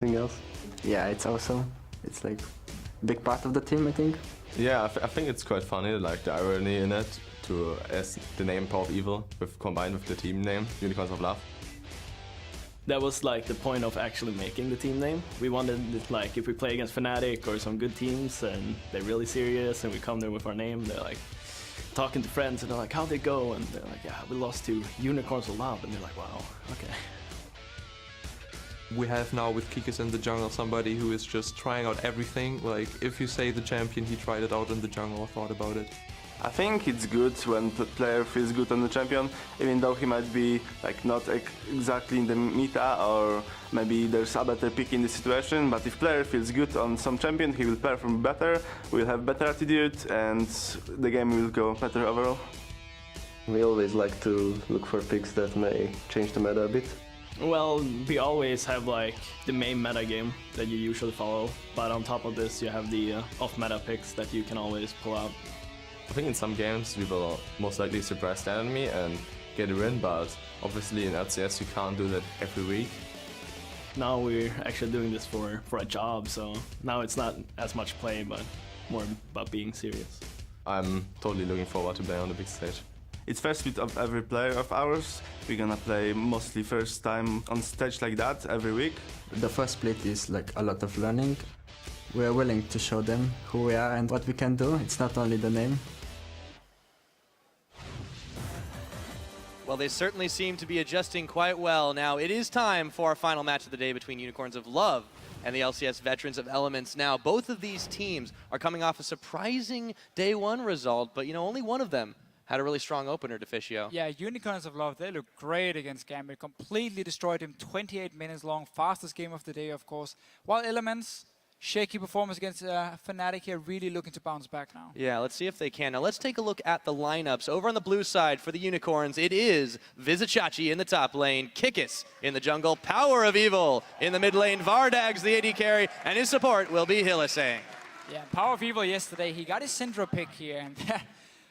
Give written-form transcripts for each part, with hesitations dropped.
Anything else? Yeah, it's awesome. It's like a big part of the team, I think. Yeah, I think it's quite funny, like the irony in it, to as the name Power of Evil combined with the team name, Unicorns of Love. That was like the point of actually making the team name. We wanted it, like, if we play against Fnatic or some good teams and they're really serious and we come there with our name, they're like talking to friends and they're like, how'd they go? And they're like, yeah, we lost to Unicorns of Love. And they're like, wow, okay. We have now with Kikis in the jungle somebody who is just trying out everything. Like, if you say the champion, he tried it out in the jungle or thought about it. I think it's good when the player feels good on the champion, even though he might be like not exactly in the meta, or maybe there's a better pick in the situation. But if player feels good on some champion, he will perform better, will have better attitude, and the game will go better overall. We always like to look for picks that may change the meta a bit. Well, we always have like the main meta game that you usually follow, but on top of this you have the off-meta picks that you can always pull out. I think in some games we will most likely surprise the enemy and get a win, but obviously in LCS you can't do that every week. Now we're actually doing this for a job, so now it's not as much play, but more about being serious. I'm totally looking forward to playing on the big stage. It's first split of every player of ours. We're gonna play mostly first time on stage like that every week. The first split is like a lot of learning. We are willing to show them who we are and what we can do. It's not only the name. Well, they certainly seem to be adjusting quite well. Now, it is time for our final match of the day between Unicorns of Love and the LCS veterans of Elements. Now, both of these teams are coming off a surprising day one result, but, you know, only one of them had a really strong opener, Deficio. Yeah, Unicorns of Love, they look great against Gambit. Completely destroyed him, 28 minutes long, fastest game of the day, of course. While Elements, shaky performance against Fnatic here, really looking to bounce back now. Yeah, let's see if they can. Now let's take a look at the lineups. Over on the blue side for the Unicorns, it is Vizichachi in the top lane, Kikis in the jungle, Power of Evil in the mid lane, Vardag's the AD carry, and his support will be Hillisang. Yeah, Power of Evil yesterday, he got his Syndra pick here, and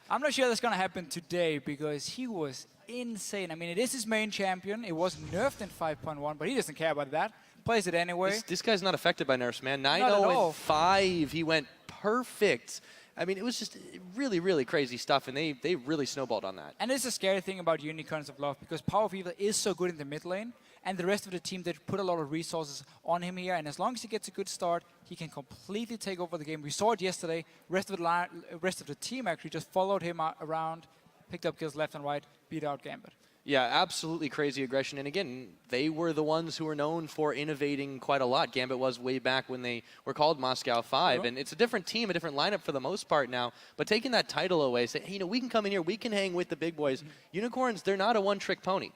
I'm not sure that's going to happen today because he was insane. I mean, it is his main champion. It was nerfed in 5.1, but he doesn't care about that. Plays it anyway. This guy's not affected by nerfs, man. 9-0 and 5. He went perfect. I mean, it was just really, really crazy stuff, and they really snowballed on that. And it's a scary thing about Unicorns of Love because Power of Evil is so good in the mid lane, and the rest of the team, they put a lot of resources on him here, and as long as he gets a good start, he can completely take over the game. We saw it yesterday. Rest of the team actually just followed him around, picked up kills left and right, beat out Gambit. Yeah, absolutely crazy aggression. And again, they were the ones who were known for innovating quite a lot. Gambit was way back when they were called Moscow 5. Sure. And it's a different team, a different lineup for the most part now. But taking that title away, say, hey, you know, we can come in here, we can hang with the big boys. Unicorns, they're not a one-trick pony.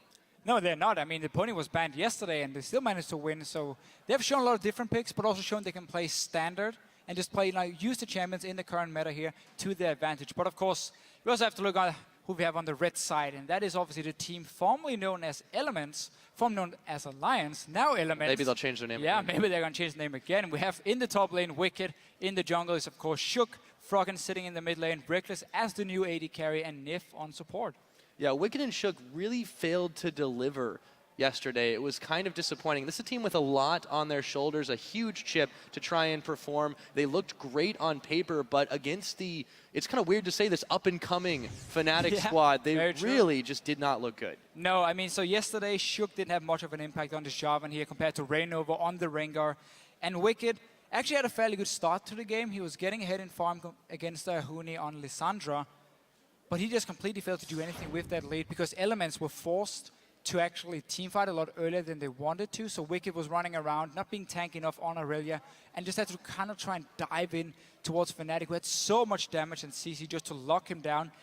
No, they're not. I mean, the pony was banned yesterday, and they still managed to win. So they've shown a lot of different picks, but also shown they can play standard and just play, like, use the champions in the current meta here to their advantage. But of course, we also have to look at who we have on the red side, and that is obviously the team formerly known as Elements, formerly known as Alliance, now Elements. Maybe they'll change their name. Yeah, again. maybe they're going to change the name again. We have in the top lane Wicked, in the jungle is of course Shook, Froggen sitting in the mid lane, Reckless as the new AD carry, and Nif on support. Yeah, Wicked and Shook really failed to deliver yesterday. It was kind of disappointing. This is a team with a lot on their shoulders, a huge chip to try and perform. They looked great on paper, but against the, it's kind of weird to say this, up-and-coming Fnatic squad, they really just did not look good. No, I mean, so yesterday Shook didn't have much of an impact on this Jarvan here compared to Rainova on the Rengar. And Wicked actually had a fairly good start to the game. He was getting ahead in farm against Huni on Lissandra, but he just completely failed to do anything with that lead because Elements were forced to actually teamfight a lot earlier than they wanted to. So Wicked was running around, not being tanky enough on Aurelia, and just had to kind of try and dive in towards Fnatic, who had so much damage and CC just to lock him down.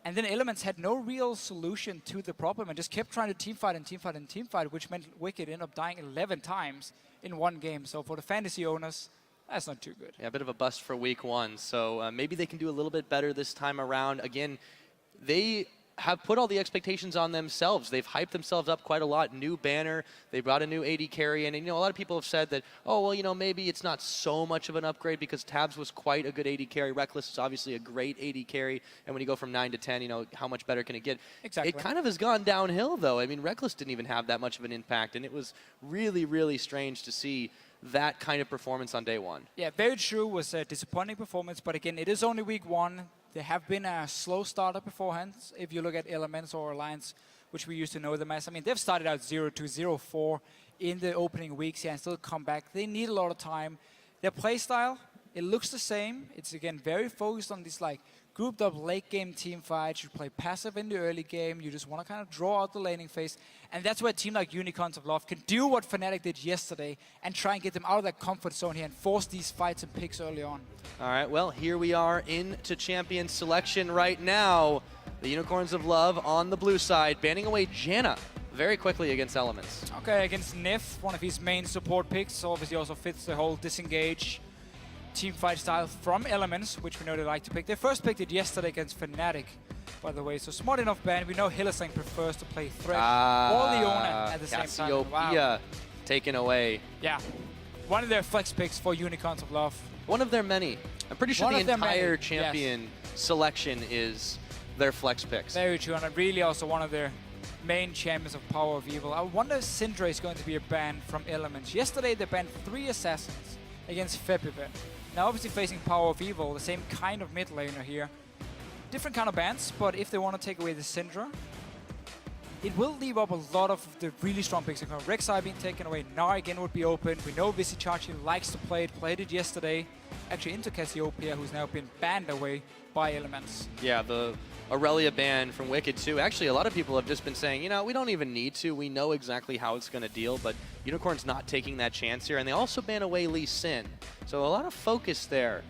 And then Elements had no real solution to the problem and just kept trying to teamfight and teamfight and teamfight, which meant Wicked ended up dying 11 times in one game. So for the fantasy owners, that's not too good. Yeah, a bit of a bust for week one. So maybe they can do a little bit better this time around. Again, they have put all the expectations on themselves. They've hyped themselves up quite a lot. New banner, they brought a new AD carry in, and a lot of people have said that, oh, well, maybe it's not so much of an upgrade because Tabs was quite a good AD carry. Reckless is obviously a great AD carry, and when you go from 9 to 10, how much better can it get? Exactly. It kind of has gone downhill, though. I mean, Reckless didn't even have that much of an impact, and it was really, really strange to see that kind of performance on day one. Yeah, very true. Was a disappointing performance, but again, it is only week 1. There have been a slow starter beforehand. If you look at Elements or Alliance, which we used to know them as, I mean, they've started out 0-2, 0-4 in the opening weeks here and still come back. They need a lot of time. Their playstyle, it looks the same. It's again very focused on this grouped up late game team fights. You play passive in the early game. You just want to kind of draw out the laning phase. And that's where a team like Unicorns of Love can do what Fnatic did yesterday and try and get them out of that comfort zone here and force these fights and picks early on. All right, well, here we are into champion selection right now. The Unicorns of Love on the blue side, banning away Janna very quickly against Elements. Okay, against Nif, one of his main support picks. So obviously also fits the whole disengage team fight style from Elements, which we know they like to pick. They first picked it yesterday against Fnatic, by the way. So smart enough ban. We know Hylissang prefers to play Thresh or Leona at the same time. Cassiopeia taken away. Yeah, one of their flex picks for Unicorns of Love. One of their many. I'm pretty sure One the of their entire many, champion selection is their flex picks. Very true, and really also one of their main champions of Power of Evil. I wonder if Syndra is going to be a ban from Elements. Yesterday they banned 3 Assassins against Febivet. Now obviously facing Power of Evil, the same kind of mid laner here. Different kind of bans, but if they want to take away the Syndra, it will leave up a lot of the really strong picks. Rek'Sai being taken away, Gnar again would be open. We know Visichachi likes to play it, played it yesterday. Actually into Cassiopeia, who's now been banned away by Elements. Yeah, the Aurelia ban from Wicked too. Actually, a lot of people have just been saying, we don't even need to. We know exactly how it's going to deal, but Unicorn's not taking that chance here. And they also ban away Lee Sin. So a lot of focus there,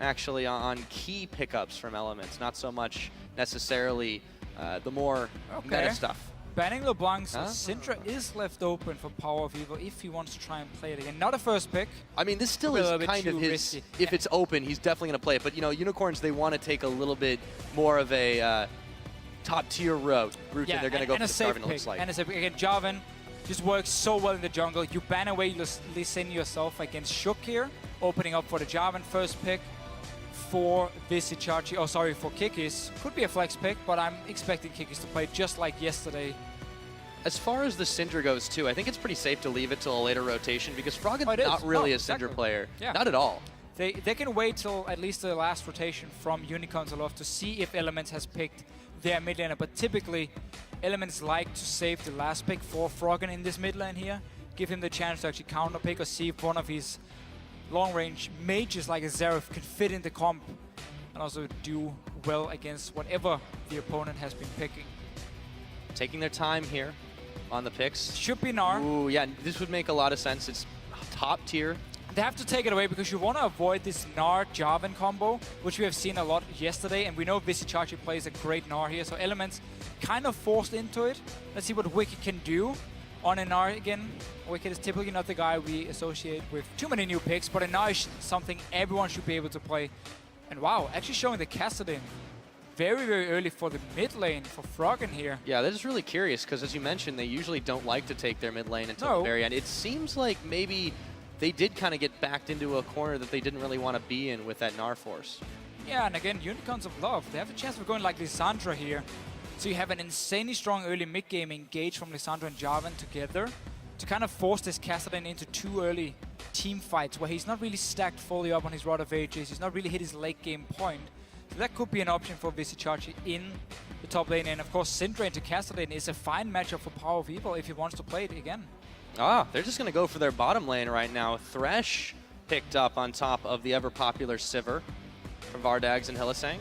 actually, on key pickups from Elements. Not so much necessarily the more meta stuff. Banning LeBlanc, so Syndra is left open for Power of Evil if he wants to try and play it again. Not a first pick. I mean, this still is kind of his... risky. If it's open, he's definitely going to play it. But, Unicorns, they want to take a little bit more of a top-tier route. Yeah, they're going to go for the Jarvan, it pick. looks like. And it's again, Jarvan just works so well in the jungle. You ban away Lee Sin yourself against Shook here, opening up for the Jarvan first pick. For Visichachi, for Kikis. Could be a flex pick, but I'm expecting Kikis to play just like yesterday. As far as the Syndra goes, too, I think it's pretty safe to leave it till a later rotation because Froggen's not really a Syndra player. Yeah. Not at all. They can wait till at least the last rotation from Unicorns of Love to see if Elements has picked their mid laner. But typically, Elements like to save the last pick for Froggen in this mid lane here. Give him the chance to actually counter pick or see if one of his long-range mages like a Xerath can fit in the comp and also do well against whatever the opponent has been picking. Taking their time here on the picks. Should be Gnar. Ooh, yeah, this would make a lot of sense. It's top tier. They have to take it away because you want to avoid this Gnar-Jarvan combo, which we have seen a lot yesterday, and we know Visichachi plays a great Gnar here, so Elements kind of forced into it. Let's see what Wicked can do. On a Gnar again, Wicked is typically not the guy we associate with too many new picks, but a Gnar is something everyone should be able to play. And wow, actually showing the Kassadin very, very early for the mid lane for Froggen here. Yeah, they're just really curious because, as you mentioned, they usually don't like to take their mid lane until the very end. It seems like maybe they did kind of get backed into a corner that they didn't really want to be in with that Gnar force. Yeah, and again, Unicorns of Love, they have a chance of going like Lissandra here. So you have an insanely strong early mid-game engage from Lissandra and Jarvan together to kind of force this Kassadin into 2 early team fights where he's not really stacked fully up on his Rod of Ages, he's not really hit his late game point. So that could be an option for Visichachi in the top lane. And of course, Syndra into Kassadin is a fine matchup for Power of Evil if he wants to play it again. They're just going to go for their bottom lane right now. Thresh picked up on top of the ever-popular Sivir from Vardags and Hylissang.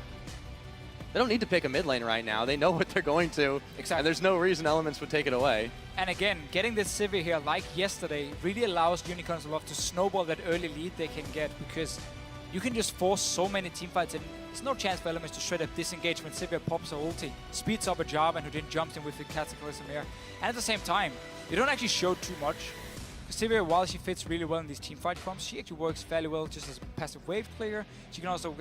They don't need to pick a mid lane right now. They know what they're going to. Exactly. And there's no reason Elements would take it away. And again, getting this Sivir here, like yesterday, really allows Unicorns of Love to snowball that early lead they can get because you can just force so many teamfights and there's no chance for Elements to shred up disengage when Sivir pops her ulti, speeds up a Jarvan who then jumps in with the Cataclysm here. And at the same time, you don't actually show too much. Sivir, while she fits really well in these teamfight comps, she actually works fairly well just as a passive wave clear. She can also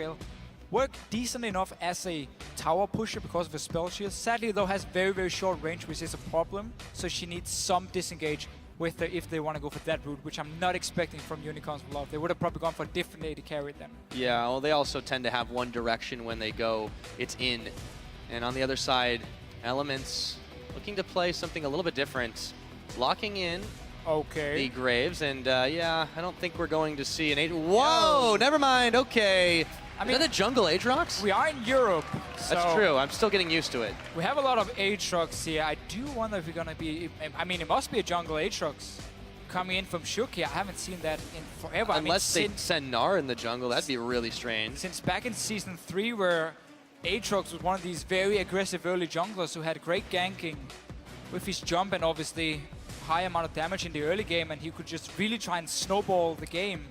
work decent enough as a tower pusher because of her spell shield. Sadly, though, has very, very short range, which is a problem. So she needs some disengage with her if they want to go for that route, which I'm not expecting from Unicorns of Love. They would have probably gone for a different AD carry then. Yeah, well, they also tend to have one direction when they go. It's in. And on the other side, Elements looking to play something a little bit different. Locking in the Graves, and yeah, I don't think we're going to see an Whoa, never mind, okay. I mean, is that a jungle Aatrox? We are in Europe. That's true, I'm still getting used to it. We have a lot of Aatrox here. I do wonder if we're going to be, I mean, it must be a jungle Aatrox coming in from Shook here. I haven't seen that in forever. Unless they send Gnar in the jungle, that'd be really strange. Since back in Season 3, where Aatrox was one of these very aggressive early junglers who had great ganking with his jump and obviously high amount of damage in the early game, and he could just really try and snowball the game.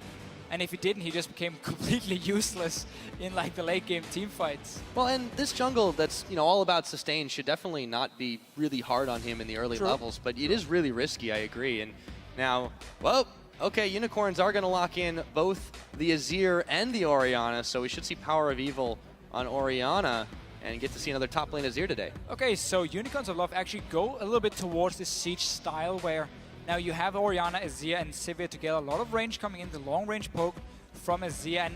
And if he didn't, he just became completely useless in like the late game team fights. Well, and this jungle that's all about sustain should definitely not be really hard on him in the early levels, but it is really risky, I agree. And now, well, okay, Unicorns are going to lock in both the Azir and the Orianna, so we should see Power of Evil on Orianna and get to see another top lane Azir today. Okay, so Unicorns of Love actually go a little bit towards the Siege style, where now you have Orianna, Azir, and Sivir together. A lot of range coming in, the long-range poke from Azir, and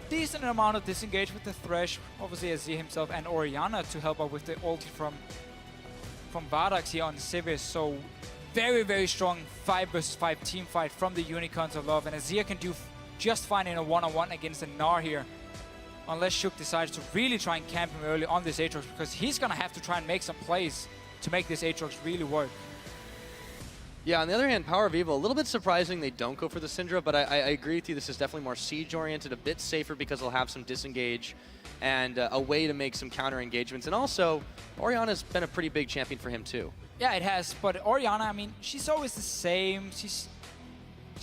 decent amount of disengage with the Thresh. Obviously Azir himself and Orianna to help out with the ulti from Vardax here on Sivir. So very, very strong 5 versus 5 team fight from the Unicorns of Love, and Azir can do just fine in a one-on-one against a Gnar here. Unless Shook decides to really try and camp him early on this Aatrox, because he's going to have to try and make some plays to make this Aatrox really work. Yeah, on the other hand, Power of Evil, a little bit surprising they don't go for the Syndra, but I agree with you, this is definitely more siege-oriented, a bit safer because they'll have some disengage and a way to make some counter-engagements. And also, Orianna's been a pretty big champion for him too. Yeah, it has, but Orianna, I mean, she's always the same. She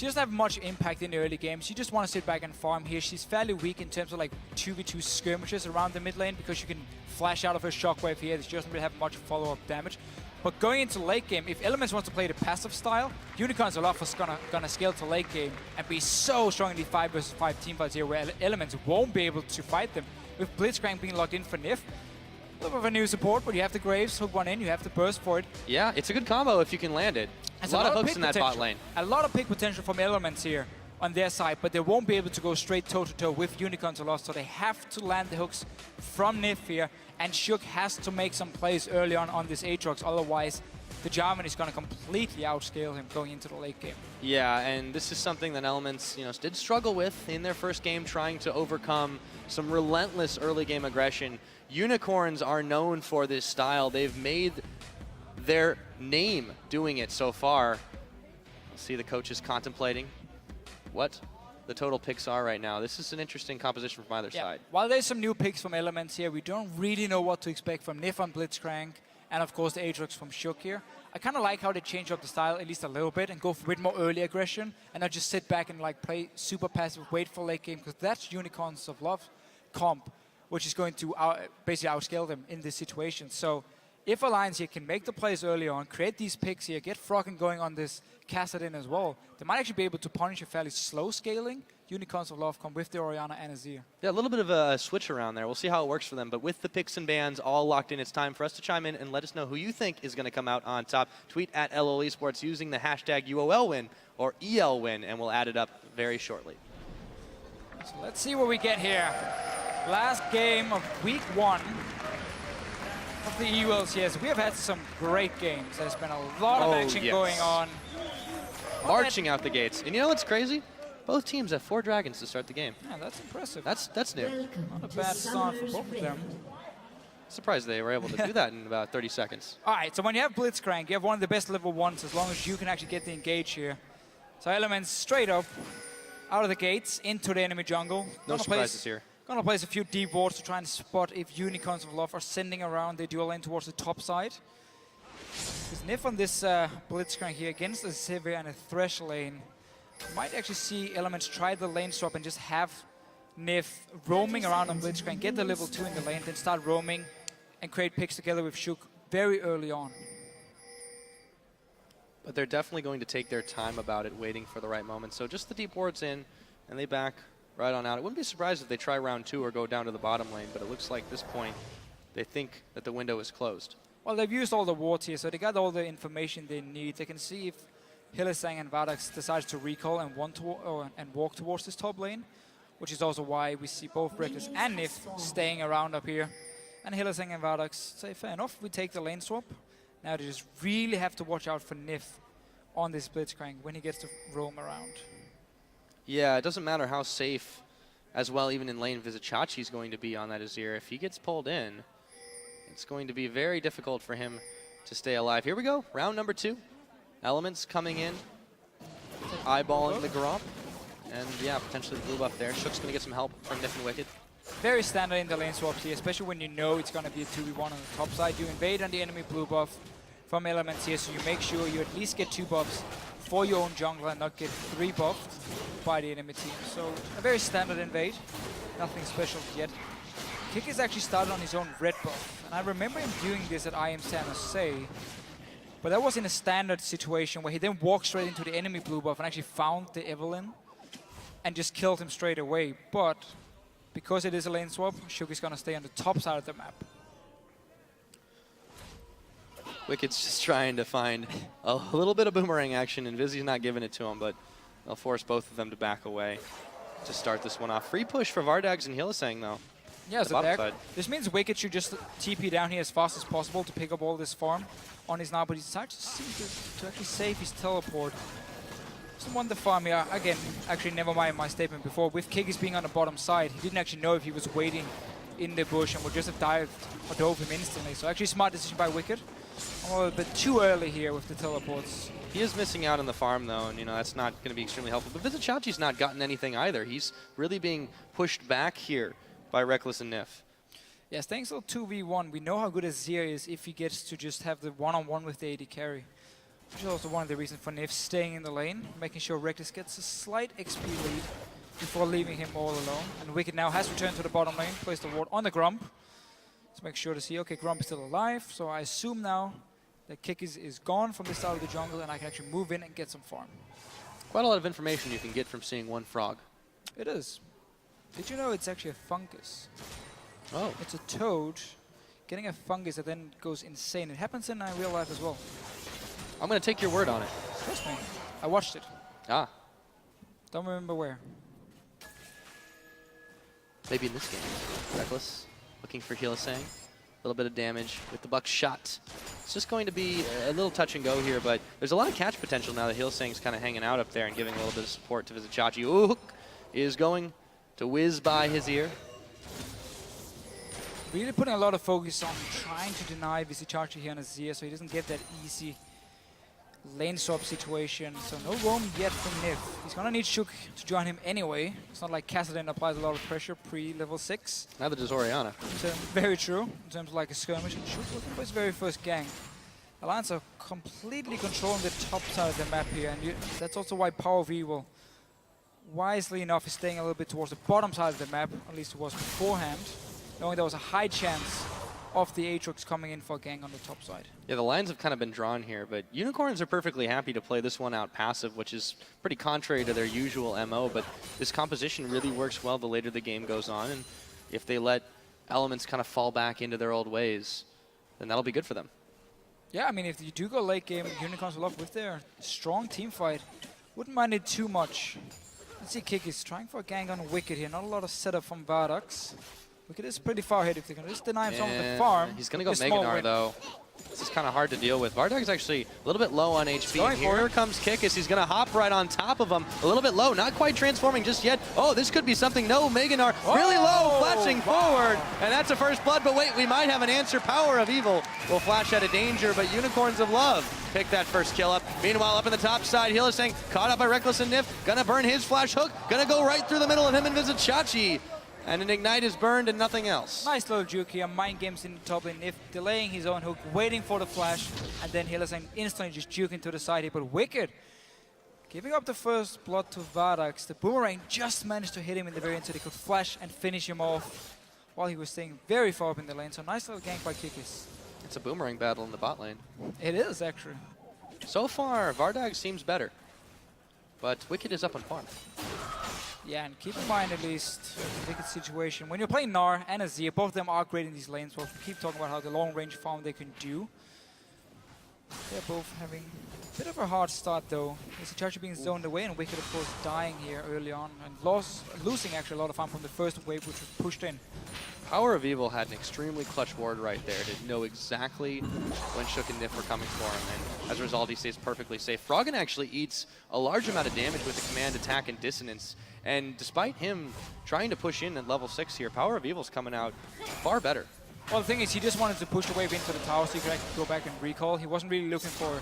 doesn't have much impact in the early game. She just wants to sit back and farm here. She's fairly weak in terms of like 2v2 skirmishes around the mid lane because you can flash out of her shockwave here. She doesn't really have much follow-up damage. But going into late game, if Elements wants to play the passive style, Unicorns of Love is gonna scale to late game and be so strong in the 5 versus 5 teamfights here where Elements won't be able to fight them. With Blitzcrank being locked in for Nif, a little bit of a new support, but you have the Graves, hook one in, you have the burst for it. Yeah, it's a good combo if you can land it. A lot of hooks in that bot lane. A lot of pick potential from Elements here on their side, but they won't be able to go straight toe-to-toe with Unicorns of Love, so they have to land the hooks from Nif here, and Shook has to make some plays early on this Aatrox, otherwise the Jarvan is going to completely outscale him going into the late game. Yeah, and this is something that Elements did struggle with in their first game, trying to overcome some relentless early game aggression. Unicorns are known for this style. They've made their name doing it so far. We'll see the coaches contemplating what the total picks are right now. This is an interesting composition from either side. While there's some new picks from Elements here, we don't really know what to expect from Nif on Blitzcrank, and of course the Aatrox from Shook here. I kind of like how they change up the style at least a little bit and go for a bit more early aggression and not just sit back and like play super passive, wait for late game, because that's Unicorns of Love comp, which is going to basically outscale them in this situation. So if Alliance here can make the plays early on, create these picks here, get Froggen going on this Kassadin as well, they might actually be able to punish a fairly slow scaling Unicorns of Love come with the Orianna and Azir. Yeah, a little bit of a switch around there. We'll see how it works for them. But with the picks and bans all locked in, it's time for us to chime in and let us know who you think is going to come out on top. Tweet at LOL Esports using the hashtag UoL win or EL win, and we'll add it up very shortly. So let's see what we get here. Last game of week 1 of the LCS. We have had some great games. There's been a lot of action going on. Marching out the gates. And you know what's crazy? Both teams have 4 dragons to start the game. Yeah, that's impressive. That's new. Not a bad start for both of them. Surprised they were able to do that in about 30 seconds. All right, so when you have Blitzcrank, you have one of the best level 1s as long as you can actually get the engage here. So Elements straight up out of the gates into the enemy jungle. No surprises here. Gonna place a few deep wards to try and spot if Unicorns of Love are sending around the dual lane towards the top side. Because Nif on this Blitzcrank here against a Sivir and a Thresh lane might actually see Elements try the lane swap and just have Nif roaming around on Blitzcrank, get the level 2 in the lane, then start roaming and create picks together with Shook very early on. But they're definitely going to take their time about it, waiting for the right moment. So just the deep wards in, and they back right on out. I wouldn't be surprised if they try round 2 or go down to the bottom lane, but it looks like at this point they think that the window is closed. Well, they've used all the wards here, so they got all the information they need. They can see if Hylissang and Vardax decides to recall and walk towards this top lane, which is also why we see both Reckless and Nif staying around up here. And Hylissang and Vardax say, fair enough, we take the lane swap. Now they just really have to watch out for Nif on this Blitzcrank when he gets to roam around. Yeah, it doesn't matter how safe as well, even in lane, Vizicachi is going to be on that Azir. If he gets pulled in, it's going to be very difficult for him to stay alive. Here we go, round number 2. Elements coming in, eyeballing the Gromp. And yeah, potentially the blue buff there. Shook's going to get some help from Nif and Wicked. Very standard in the lane swaps here, especially when you know it's going to be a 2v1 on the top side. You invade on the enemy blue buff from Elements here, so you make sure you at least get 2 buffs for your own jungler and not get 3 buffed by the enemy team. So a very standard invade, nothing special yet. Kick is actually started on his own red buff, and I remember him doing this at IM San Jose, but that was in a standard situation where he then walked straight into the enemy blue buff and actually found the Evelynn and just killed him straight away. But because it is a lane swap, Shook is going to stay on the top side of the map. Wicked's just trying to find a little bit of boomerang action, and Vizzy's not giving it to him, but they'll force both of them to back away to start this one off. Free push for Vardags and Hylissang, though. Yeah, so this means Wicked should just TP down here as fast as possible to pick up all this farm on his now, but he decides to actually save his teleport. Doesn't want the farm here. Again, actually, never mind my statement before. With Kigis being on the bottom side, he didn't actually know if he was waiting in the bush and would just have dived or dove him instantly. So actually, smart decision by Wicked. A little bit too early here with the teleports. He is missing out on the farm, though, and that's not going to be extremely helpful. But Vizicachi's not gotten anything either. He's really being pushed back here by Reckless and Nif. Yeah, staying still 2v1. We know how good Azir is if he gets to just have the one-on-one with the AD carry. Which is also one of the reasons for Nif staying in the lane, making sure Reckless gets a slight XP lead before leaving him all alone. And Wicked now has returned to the bottom lane, placed the ward on the Grump. To make sure to see, okay, Grump is still alive, so I assume now that Kick is gone from this side of the jungle and I can actually move in and get some farm. Quite a lot of information you can get from seeing one frog. It is. Did you know it's actually a fungus? Oh. It's a toad getting a fungus that then goes insane. It happens in real life as well. I'm going to take your word on it. Trust me. I watched it. Ah. Don't remember where. Maybe in this game. Reckless looking for Hylissang. A little bit of damage with the buckshot. It's just going to be a little touch and go here, but there's a lot of catch potential now that Hylissang's kind of hanging out up there and giving a little bit of support to Vizicachi. Ooh, Hook is going to whiz by his ear. Really putting a lot of focus on trying to deny Vizicachi here on Azir so he doesn't get that easy lane swap situation. So no roam yet from Nif. He's going to need Shook to join him anyway. It's not like Kassadin applies a lot of pressure pre-level 6. Neither does Orianna. So very true in terms of like a skirmish. And Shook looking for his very first gang. Alliance are completely controlling the top side of the map here. And that's also why Power V will wisely enough is staying a little bit towards the bottom side of the map, at least it was beforehand, knowing there was a high chance of the Aatrox coming in for a gang on the top side. Yeah, the lines have kind of been drawn here, but Unicorns are perfectly happy to play this one out passive, which is pretty contrary to their usual MO, but this composition really works well the later the game goes on, and if they let Elements kind of fall back into their old ways, then that'll be good for them. Yeah, I mean, if you do go late game, Unicorns will up with their strong team fight. Wouldn't mind it too much. Let's see, Kick is trying for a gang on Wicked here. Not a lot of setup from Vardax. Wicked is pretty far ahead if they can just deny him some of the farm. He's going to go Meganar, though. This is kind of hard to deal with. Vardag's actually a little bit low on HP. Here comes Kikis. He's going to hop right on top of him. A little bit low, not quite transforming just yet. Oh, this could be something. No, Meganar really low, flashing forward. And that's a first blood, but wait, we might have an answer. Power of Evil will flash out of danger, but Unicorns of Love pick that first kill up. Meanwhile, up in the top side, Hylissang caught up by Reckless and Nif. Gonna burn his flash hook. Gonna go right through the middle of him and Vizicachi. And an Ignite is burned and nothing else. Nice little juke here, mind games in the top lane. Nif delaying his own hook, waiting for the flash, and then Hylissang instantly just juking to the side here. But Wicked giving up the first blood to Vardax. The boomerang just managed to hit him in the very end so they could flash and finish him off while he was staying very far up in the lane. So nice little gank by Kikis. It's a boomerang battle in the bot lane. It is, actually. So far, Vardag seems better, but Wicked is up on farm. Yeah, and keep in mind at least the Wicked situation. When you're playing Gnar and Azir, both of them are great in these lanes. We'll keep talking about how the long range farm they can do. They're both having a bit of a hard start though. There's a Charger being zoned away and Wicked of course dying here early on and losing actually a lot of farm from the first wave which was pushed in. Power of Evil had an extremely clutch ward right there to know exactly when Shook and Nif were coming for him, and as a result he stays perfectly safe. Froggen actually eats a large amount of damage with the command attack and dissonance, and despite him trying to push in at level 6 here, Power of Evil's coming out far better. Well, the thing is, he just wanted to push the wave into the tower so he could actually go back and recall. He wasn't really looking for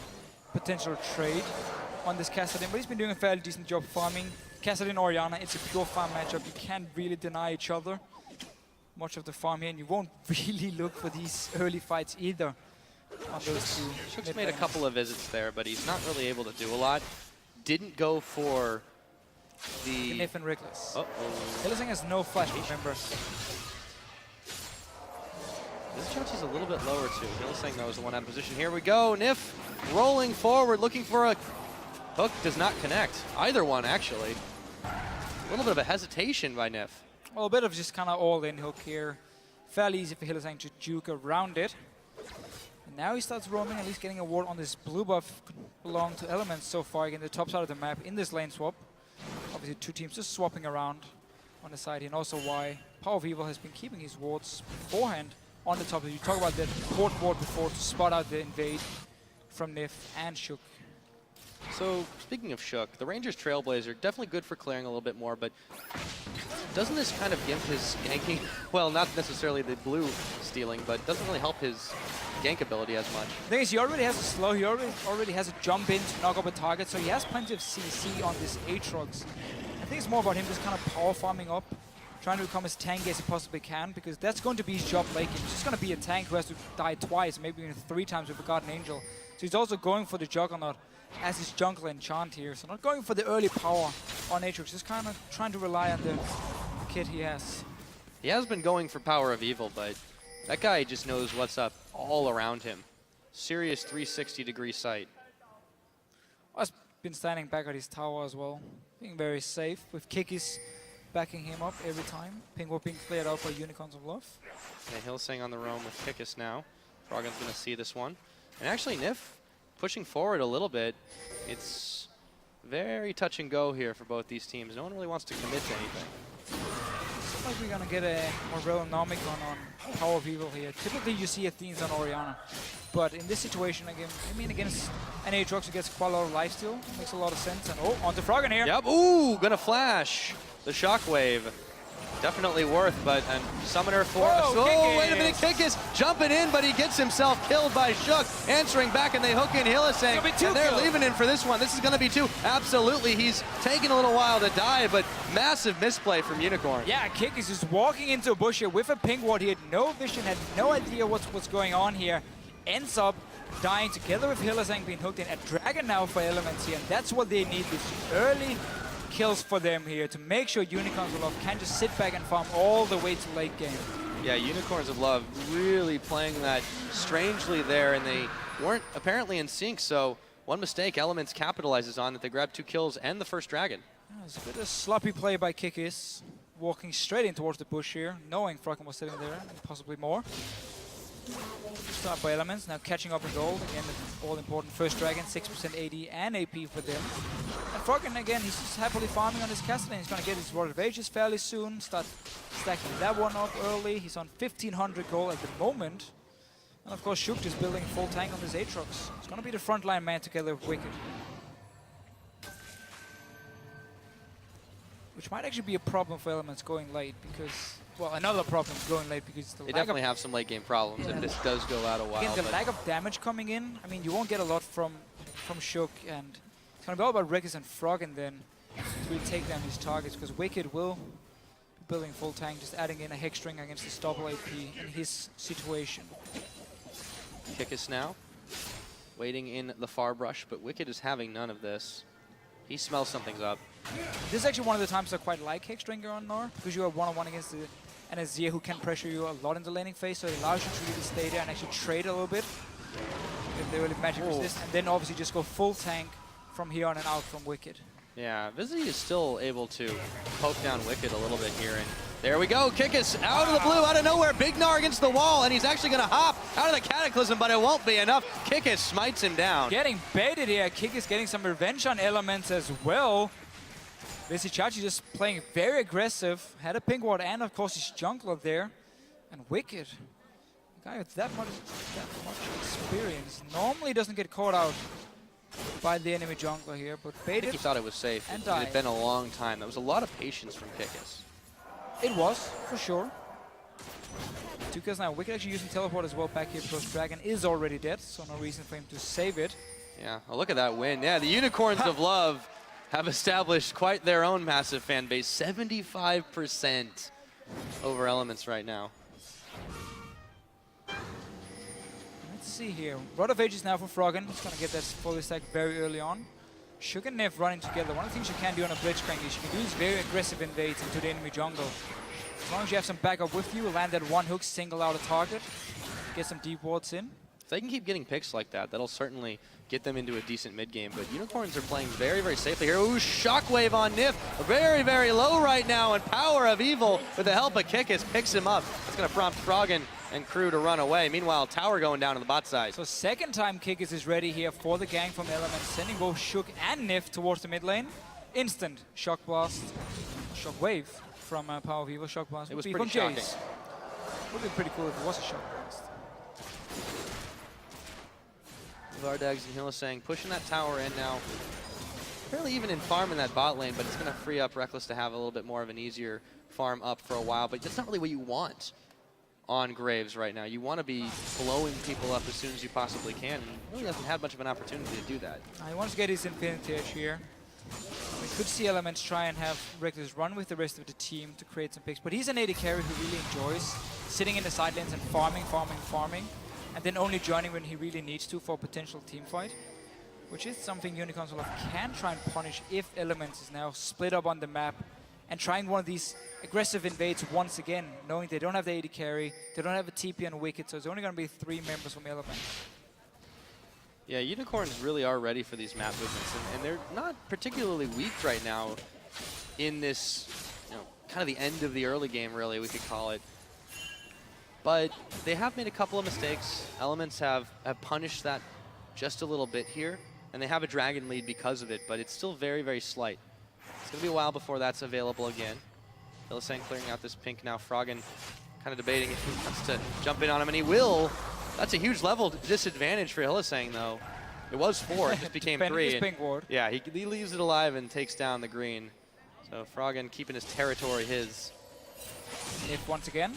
potential trade on this Kassadin, but he's been doing a fairly decent job farming. Kassadin Orianna, it's a pure farm matchup. You can't really deny each other much of the farm here, and you won't really look for these early fights either on those two. Shook's made a couple of visits there, but he's not really able to do a lot. Didn't go for the... Nif and Reckless. Uh-oh. Hillsing has no flash, remember. This Chachi's a little bit lower too. Hillsing though is the one out of position. Here we go. Nif rolling forward, looking for a hook. Does not connect. Either one actually. A little bit of a hesitation by Nif. Well, a bit of just kind of all-in hook here. Fairly easy for Hillsing to juke around it. And now he starts roaming, at least getting a ward on this blue buff. Belong to Elements so far, again the top side of the map in this lane swap. Obviously two teams just swapping around on the side here, and also why Power of Evil has been keeping his wards beforehand on the top. You talk about that port ward before to spot out the invade from Nif and Shook. So speaking of Shook, the Rangers Trailblazer, definitely good for clearing a little bit more, but doesn't this kind of gimp his ganking? Well, not necessarily the blue stealing, but doesn't really help his gank ability as much. The thing is, he already has a slow, he already has a jump in to knock up a target, so he has plenty of CC on this Aatrox. I think it's more about him just kind of power farming up, trying to become as tanky as he possibly can, because that's going to be his job late game. He's just going to be a tank who has to die twice, maybe even 3 times with a Guardian Angel. So he's also going for the Juggernaut as his jungle enchant here. So not going for the early power on Aatrox, just kind of trying to rely on the kit he has. He has been going for Power of Evil, but that guy just knows what's up all around him. Serious 360-degree sight. Has been standing back at his tower as well, being very safe with Kikis backing him up every time. Pingwall being cleared out by Unicorns of Love. And Hillsing on the roam with Kikis now. Froggen's going to see this one. And actually Nif pushing forward a little bit. It's very touch and go here for both these teams. No one really wants to commit to anything. Looks like we're going to get a more real-nomic on Power of Evil here. Typically you see Athenes on Orianna. But in this situation, again, I mean, against an Aatrox who gets quite a lot of lifesteal, makes a lot of sense. And oh, onto Froggen here. Yep, ooh, gonna flash. The shockwave. Definitely worth, but and summoner for... Whoa, oh, wait a minute, Kikis jumping in, but he gets himself killed by Shook. Answering back, and they hook in Hillsing. And they're leaving in for this one. This is gonna be 2. Absolutely, he's taking a little while to die, but massive misplay from Unicorn. Yeah, Kikis is walking into a bush here with a ping ward. He had no vision, had no idea what's going on here. Ends up dying together with Hillsing being hooked in. A dragon now for Elements here, and that's what they need, this early kills for them here to make sure Unicorns of Love can just sit back and farm all the way to late game. Yeah, Unicorns of Love really playing that strangely there, and they weren't apparently in sync, so one mistake Elements capitalizes on that they grab 2 kills and the first dragon. Yeah, it's a bit of sloppy play by Kikis, walking straight in towards the bush here, knowing Froggen was sitting there and possibly more. Start by Elements, now catching up in gold. Again, the all-important first dragon, 6% AD and AP for them. And Froggen, again, he's just happily farming on his Kassadin. He's going to get his Rod of Ages fairly soon, start stacking that one up early. He's on 1,500 gold at the moment. And of course, Shook just building full tank on this Aatrox. It's going to be the frontline man together with Wicked. Which might actually be a problem for Elements going late, because... Well, another problem going late because they definitely have some late game problems if this does go out a while. Again, the lack of damage coming in, I mean, you won't get a lot from Shook, and it's going to be all about Reckless and Froggen then to really take down his targets, because Wicked will be building full tank, just adding in a Hex String against this double AP in his situation. Kikis now, waiting in the far brush, but Wicked is having none of this. He smells something's up. This is actually one of the times I quite like Hex Stringer on Gnar, because you are one-on-one against an Azir who can pressure you a lot in the laning phase, so it allows you to really stay there and actually trade a little bit if they really magic resist, and then obviously just go full tank from here on and out from Wicked. Yeah, Vizzy is still able to poke down Wicked a little bit here, and there we go. Kikis out of the blue, out of nowhere. Big Gnar against the wall, and he's actually going to hop out of the Cataclysm, but it won't be enough. Kikis smites him down. Getting baited here. Kikis getting some revenge on Elements as well. Chachi just playing very aggressive. Had a pink ward and, of course, his jungler there. And Wicked, a guy with that much experience, normally doesn't get caught out by the enemy jungler here, but I baited. think he thought it was safe. And It died. had been a long time. That was a lot of patience from Kikis. It was, for sure. 2 kills now. Wicked actually using teleport as well back here because Dragon is already dead, so no reason for him to save it. Yeah, well, look at that win. Yeah, the Unicorns of Love have established quite their own massive fan base. 75% over Elements right now. Let's see here. Rod of Ages now for Froggen. He's going to get that fully stacked very early on. Shug and Nev running together. One of the things you can do on a Blitzcrank is you can do these very aggressive invades into the enemy jungle. As long as you have some backup with you, land that one hook, single out a target, get some deep wards in. If they can keep getting picks like that, that'll certainly get them into a decent mid game. But Unicorns are playing very, very safely here. Ooh, Shockwave on Nif. Very, very low right now. And Power of Evil, with the help of Kikis, picks him up. It's going to prompt Froggen and crew to run away. Meanwhile, Tower going down on the bot side. So second time Kikis is ready here for the gang from Elements, sending both Shug and Nif towards the mid lane. Instant Shock Blast, Shock Wave from Power of Evil. Shock Blast It was would be pretty from shocking. Jace. Would be pretty cool if it was a Shock Blast. Vardags and Hylissang pushing that tower in now. Fairly even in farm in that bot lane, but it's going to free up Reckless to have a little bit more of an easier farm up for a while. But that's not really what you want on Graves right now. You want to be blowing people up as soon as you possibly can, and he really hasn't had much of an opportunity to do that. He wants to get his Infinity Edge here. We could see Elements try and have Reckless run with the rest of the team to create some picks, but he's an AD carry who really enjoys sitting in the side lanes and farming, and then only joining when he really needs to for a potential team fight, which is something Unicorns can try and punish if Elements is now split up on the map and trying one of these aggressive invades once again, knowing they don't have the AD carry, they don't have a TP and Wicked, so it's only going to be 3 members from Elements. Yeah, Unicorns really are ready for these map movements, and they're not particularly weak right now in this, kind of the end of the early game, really, we could call it. But they have made a couple of mistakes. Elements have punished that just a little bit here, and they have a Dragon lead because of it, but it's still very, very slight. It's going to be a while before that's available again. Hylissang clearing out this pink now. Froggen kind of debating if he wants to jump in on him, and he will. That's a huge level disadvantage for Hylissang, though. It was 4, it just became 3. Pink ward. Yeah, he leaves it alive and takes down the green. So Froggen keeping his territory his. If once again,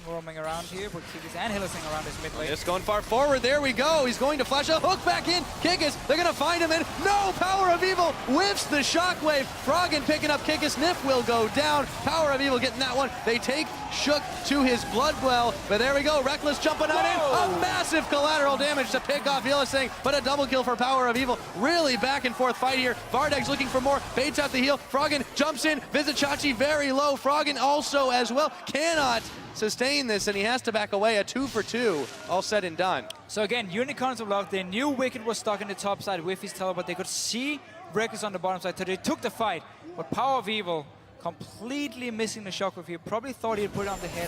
roaming around here with Kikis and Hylissang around his mid lane. Just going far forward. There we go. He's going to flash a hook back in. Kikis, they're going to find him, and no! Power of Evil whiffs the shockwave. Froggen picking up Kikis. Nif will go down. Power of Evil getting that one. They take Shook to his blood well, but there we go. Reckless jumping on in. A massive collateral damage to pick off Hylissang, but a double kill for Power of Evil. Really back and forth fight here. Vardag's looking for more. Baits out the heal. Froggen jumps in. Chachi very low. Froggen also as well. Cannot sustain this, and he has to back away. A 2 for 2, all said and done. So again, Unicorns of Love, they knew Wicked was stuck in the top side with his teleport. They could see Reckless on the bottom side, so they took the fight. But Power of Evil completely missing the shockwave here. Probably thought he'd put it on the head.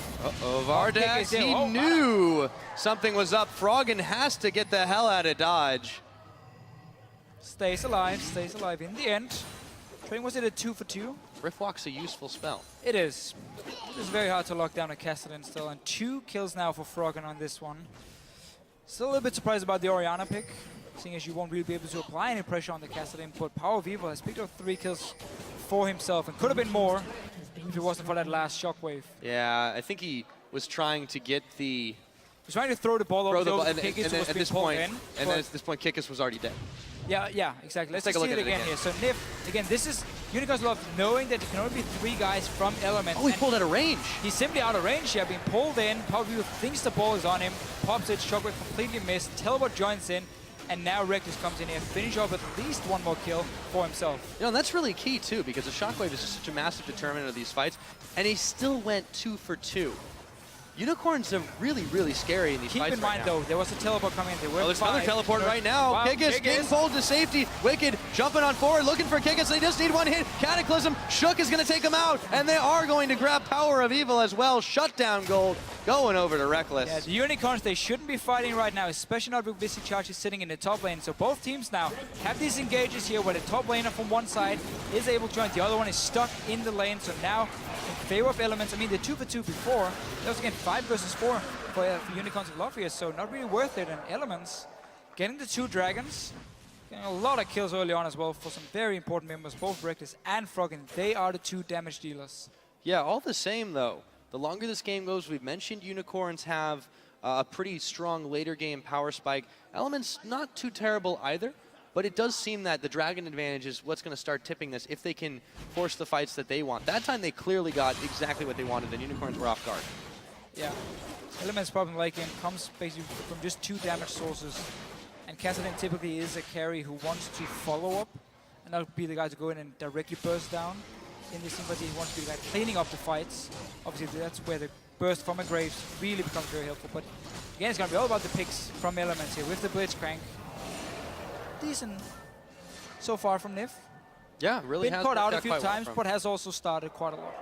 Vardags, he knew something was up. Froggen has to get the hell out of Dodge. Stays alive in the end. Train, was it a 2 for 2? Riftwalk's a useful spell. It is. It is very hard to lock down a Castellan still, and 2 kills now for Froggen on this one. Still a little bit surprised about the Orianna pick, seeing as you won't really be able to apply any pressure on the Castellan, but Power of Evil has picked up 3 kills for himself, and could have been more if it wasn't for that last shockwave. Yeah, I think he was trying to get the... He was trying to throw the ball over and Kikis then at this point, Kikis was already dead. Yeah, exactly. Let's take a look see at it again here. So Nif, again, this is Unicorns Love knowing that there can only be 3 guys from Elements. Oh, he pulled out of range. He's simply out of range here, being pulled in. Power of Evil thinks the ball is on him, pops it, Shockwave completely missed, Teleport joins in, and now Reckless comes in here, finish off with at least 1 more kill for himself. And that's really key too, because the Shockwave is just such a massive determinant of these fights, and he still went 2 for 2. Unicorns are really, really scary in these Keep fights in mind, right now. though, there was a teleport coming in. They were There's another teleport right now. Wow, Kikis getting pulled to safety. Wicked jumping on forward, looking for Kikis. They just need one hit. Cataclysm. Shook is going to take him out, and they are going to grab Power of Evil as well. Shutdown gold going over to Reckless. Yeah, the Unicorns, they shouldn't be fighting right now, especially not with Visi Charges sitting in the top lane. So both teams now have these engages here where the top laner from one side is able to join. The other one is stuck in the lane. So now in favor of Elements, I mean, the 2-for-2 before, that was again 5 versus 4 for Unicorns of Love here. So not really worth it. And Elements getting the 2 dragons, getting a lot of kills early on as well for some very important members, both Reckless and Froggen. They are the 2 damage dealers. Yeah, all the same, though. The longer this game goes, we've mentioned Unicorns have a pretty strong later game power spike. Elements not too terrible either, but it does seem that the Dragon advantage is what's going to start tipping this if they can force the fights that they want. That time they clearly got exactly what they wanted, and Unicorns were off guard. Yeah, Elements' problem late game comes basically from just 2 damage sources. And Kassadin typically is a carry who wants to follow up, and that'll be the guy to go in and directly burst down. In this sympathy, he wants to be the guy cleaning up the fights. Obviously, that's where the burst from a Graves really becomes very helpful. But again, it's going to be all about the picks from Elements here with the Blitzcrank. Decent so far from Nif. Yeah, really Been has caught worked out a few quite well times, from- but has also started quite a lot.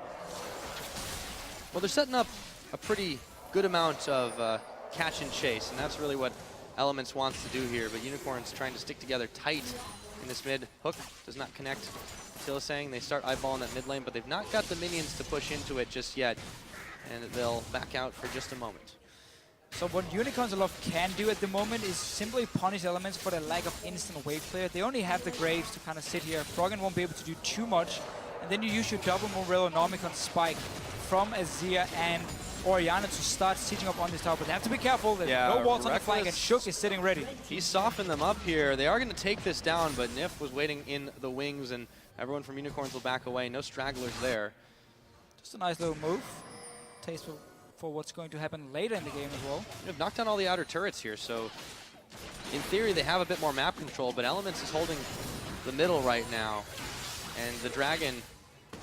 Well, they're setting up a pretty good amount of catch and chase, and that's really what Elements wants to do here. But Unicorns trying to stick together tight in this mid. Hook does not connect. Still saying they start eyeballing that mid lane, but they've not got the minions to push into it just yet, and they'll back out for just a moment. So what Unicorns of Love can do at the moment is simply punish Elements for their lack of instant wave clear. They only have the Graves to kind of sit here. Froggen won't be able to do too much, and then you use your double Morello Nomicon spike from Azir and Orianna to start sieging up on this tower. But they have to be careful. There's no walls on the flank, and Shook is sitting ready. He's softened them up here. They are going to take this down, but Nif was waiting in the wings, and everyone from Unicorns will back away. No stragglers there. Just a nice little move. Tasteful for what's going to happen later in the game as well. They've knocked down all the outer turrets here, so in theory they have a bit more map control, but Elements is holding the middle right now, and the Dragon,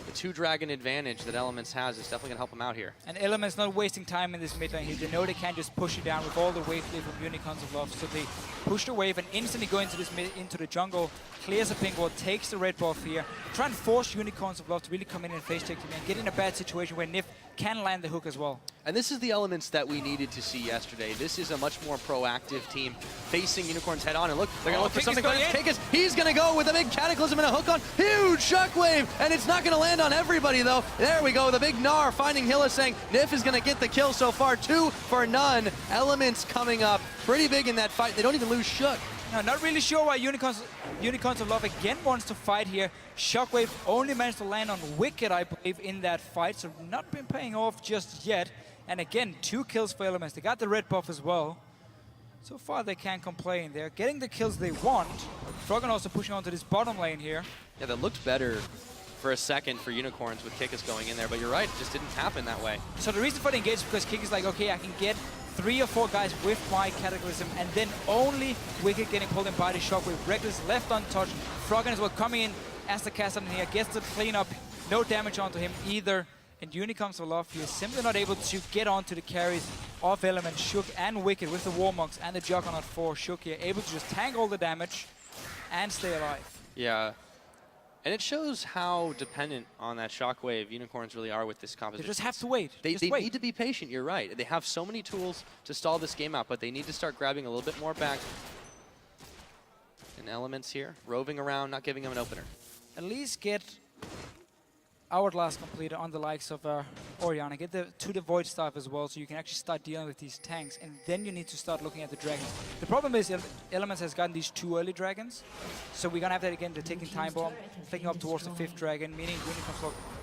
the 2 Dragon advantage that Elements has is definitely going to help them out here. And Elements not wasting time in this mid lane here. They know they can't just push it down with all the wave clear from Unicorns of Love, so they push the wave and instantly go into this mid, into the jungle, clears a pink ward, takes the red buff here, try and force Unicorns of Love to really come in and face check them and get in a bad situation where Nif can land the hook as well. And this is the Elements that we needed to see yesterday. This is a much more proactive team facing Unicorns head on. And look, they're going to look for something. Kikis, he's going to go with a big Cataclysm and a hook on. Huge shockwave, and it's not going to land on everybody, though. There we go. The big Gnar finding Hilla, saying Nif is going to get the kill so far. 2 for none. Elements coming up pretty big in that fight. They don't even lose Shook. No, not really sure why Unicorns of Love again wants to fight here. Shockwave only managed to land on Wicked, I believe, in that fight, so not been paying off just yet. And again, 2 kills for Elements. They got the red buff as well. So far, they can't complain. They're getting the kills they want. Froggen also pushing onto this bottom lane here. Yeah, that looked better for a second for Unicorns with Kikis going in there, but you're right, it just didn't happen that way. So the reason for the engage is because Kik is like, okay, I can get 3 or 4 guys with my Cataclysm, and then only Wicked getting pulled in by the Shockwave. Reckless left untouched. Froggen as well coming in as the Kassadin here, gets the cleanup, no damage onto him either. And Unicorns of Love here simply not able to get onto the carries of Element, Shook and Wicked with the Warmonks and the Juggernaut for Shook here, able to just tank all the damage and stay alive. Yeah. And it shows how dependent on that Shockwave Unicorns really are with this composition. They just have to wait. They wait. need to be patient, you're right. They have so many tools to stall this game out, but they need to start grabbing a little bit more back. And Elements here, roving around, not giving them an opener. At least get Hourglass completed on the likes of Orianna. Get to the Void Staff as well, so you can actually start dealing with these tanks, and then you need to start looking at the dragons. The problem is Elements has gotten these 2 early dragons, so we're gonna have that again, the ticking time bomb, clicking up towards the 5th dragon, meaning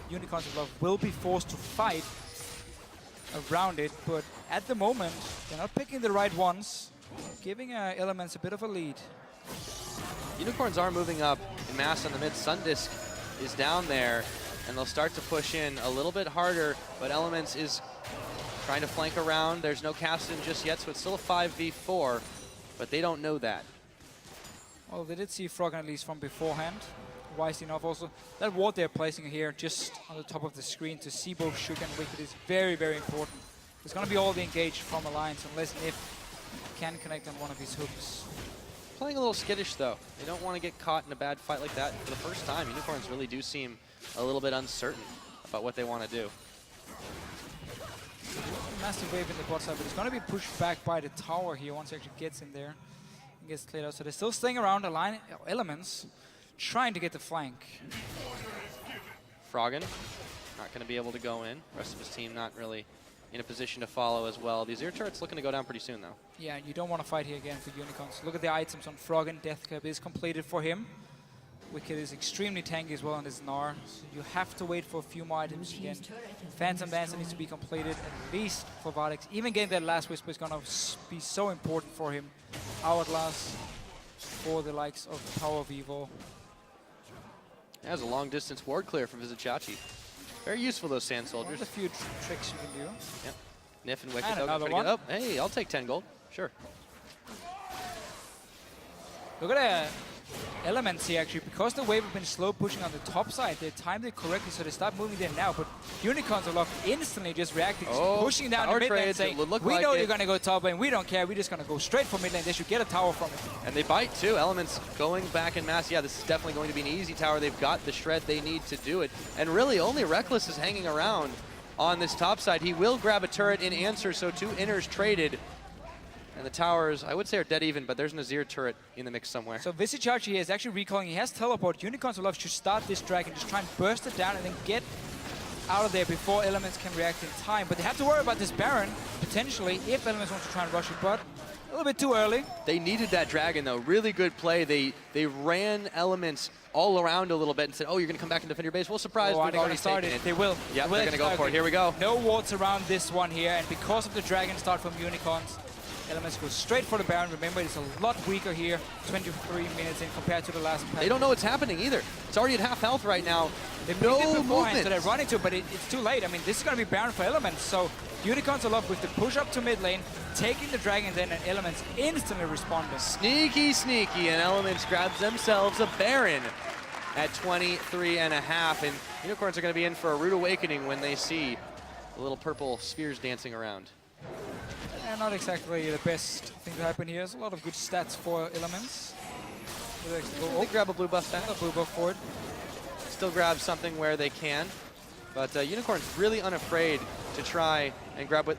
Unicorns of Love will be forced to fight around it, but at the moment, they're not picking the right ones, giving Elements a bit of a lead. Unicorns are moving up in mass on the mid. Sundisk is down there, and they'll start to push in a little bit harder, but Elements is trying to flank around. There's no Kassadin just yet, so it's still a 5v4, but they don't know that. Well, they did see Froggen at least from beforehand. Wisely enough also. That ward they're placing here just on the top of the screen to see both Shook and Wicked is very, very important. It's going to be all the engaged from Alliance unless Nif can connect on one of his hooks. Playing a little skittish though. They don't want to get caught in a bad fight like that for the first time. Unicorns really do seem a little bit uncertain about what they want to do. Massive wave in the bot side, but it's going to be pushed back by the tower here once he actually gets in there and gets cleared out. So they're still staying around the line elements, trying to get the flank. Froggen not going to be able to go in. Rest of his team not really in a position to follow as well. The Azir turret's looking to go down pretty soon though. Yeah, you don't want to fight here again for Unicorns. Look at the items on Froggen. Death Cap is completed for him. Wicked is extremely tanky as well on this Gnar, so you have to wait for a few more items again. Phantom Dancer needs to be completed at least for Vardex. Even getting that last Whisper is going to be so important for him. Hourglass for the likes of Power of Evil. There's a long distance ward clear from Vizichachi. Very useful, those Sand One Soldiers. of the few tricks you can do. Yep. Nif and Wicked And though, another trying to get one. up. Hey, I'll take 10 gold. Sure. Look at the elements here actually, because the wave have been slow pushing on the top side, they timed it correctly, so they start moving there now, but Unicorns are locked instantly just reacting, just pushing down the power mid lane trades, saying, it would look we like know it. you're going to go top lane, we don't care, we're just going to go straight for mid lane, they should get a tower from it. And they bite too. Elements going back in mass. Yeah, this is definitely going to be an easy tower. They've got the shred they need to do it. And really, only Reckless is hanging around on this top side. He will grab a turret in answer, so 2 inners traded. And the towers, I would say, are dead even, but there's an Azir turret in the mix somewhere. So Vizichachi is actually recalling, he has teleport, Unicorns of Love should start this dragon, just try and burst it down and then get out of there before Elements can react in time. But they have to worry about this Baron, potentially, if Elements wants to try and rush it, but a little bit too early. They needed that dragon, though. Really good play. They ran Elements all around a little bit and said, oh, you're going to come back and defend your base. Well, surprise, Oh, we've they already started. taken it. They will. Yeah, They will they're going to go for it. Here we go. No wards around this one here, and because of the dragon start from Unicorns, Elements go straight for the Baron. Remember, it's a lot weaker here, 23 minutes in compared to the last pack. They don't know what's happening either. It's already at half health right now. They've no beforehand, movement. so they're running to it, but it's too late. I mean, this is going to be Baron for Elements, so Unicorns are up with the push up to mid lane, taking the dragon then, and Elements instantly responding. Sneaky, sneaky, and Elements grabs themselves a Baron at 23 and a half, and Unicorns are going to be in for a rude awakening when they see the little purple spheres dancing around. And not exactly the best thing to happen here. There's a lot of good stats for Elements. They grab a blue buff A stack. blue buff for it. Still grab something where they can. But Unicorn's really unafraid to try and grab what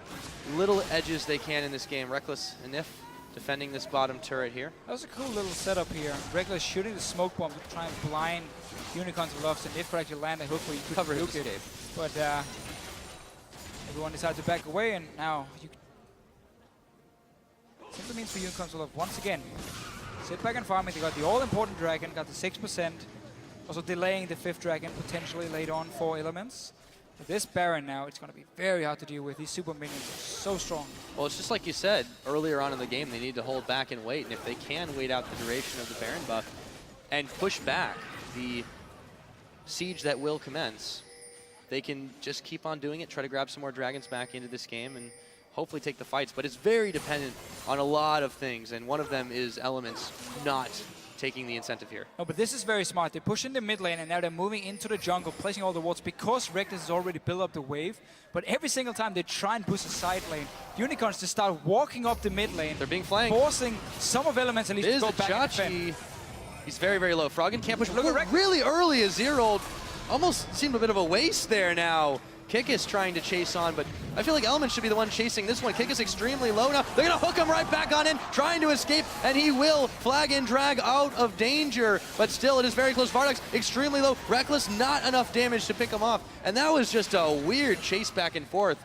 little edges they can in this game. Reckless and Nif defending this bottom turret here. That was a cool little setup here. Reckless shooting the smoke bomb to try and blind Unicorns of Love, and Nif could actually land a hook where you could Cover his nuke it. escape. But everyone decided to back away, and now you simply means for Unicorns of Love once again. Sit back and farming. They got the all-important dragon, got the 6%. Also delaying the 5th dragon potentially later on for Elements. With this Baron now, it's going to be very hard to deal with. These super minions are so strong. Well, it's just like you said earlier on in the game, they need to hold back and wait. And if they can wait out the duration of the Baron buff and push back the siege that will commence, they can just keep on doing it, try to grab some more dragons back into this game, and hopefully take the fights. But it's very dependent on a lot of things, and one of them is Elements not taking the incentive here. No, but this is very smart. They push in the mid lane, and now they're moving into the jungle, placing all the wards because Reckless has already built up the wave. But every single time they try and push the side lane, Unicorns just start walking up the mid lane. They're being flanked. Forcing some of Elements at least to go back and defend. Vizichachi, he's very, very low. Froggen can't push. Look at Reckless. Really early as Zero. Almost seemed a bit of a waste there now. Kikis trying to chase on, but I feel like Elements should be the one chasing this one. Kikis extremely low now. They're going to hook him right back on in, trying to escape, and he will flag and drag out of danger. But still, it is very close. Vardex extremely low. Reckless, not enough damage to pick him off. And that was just a weird chase back and forth.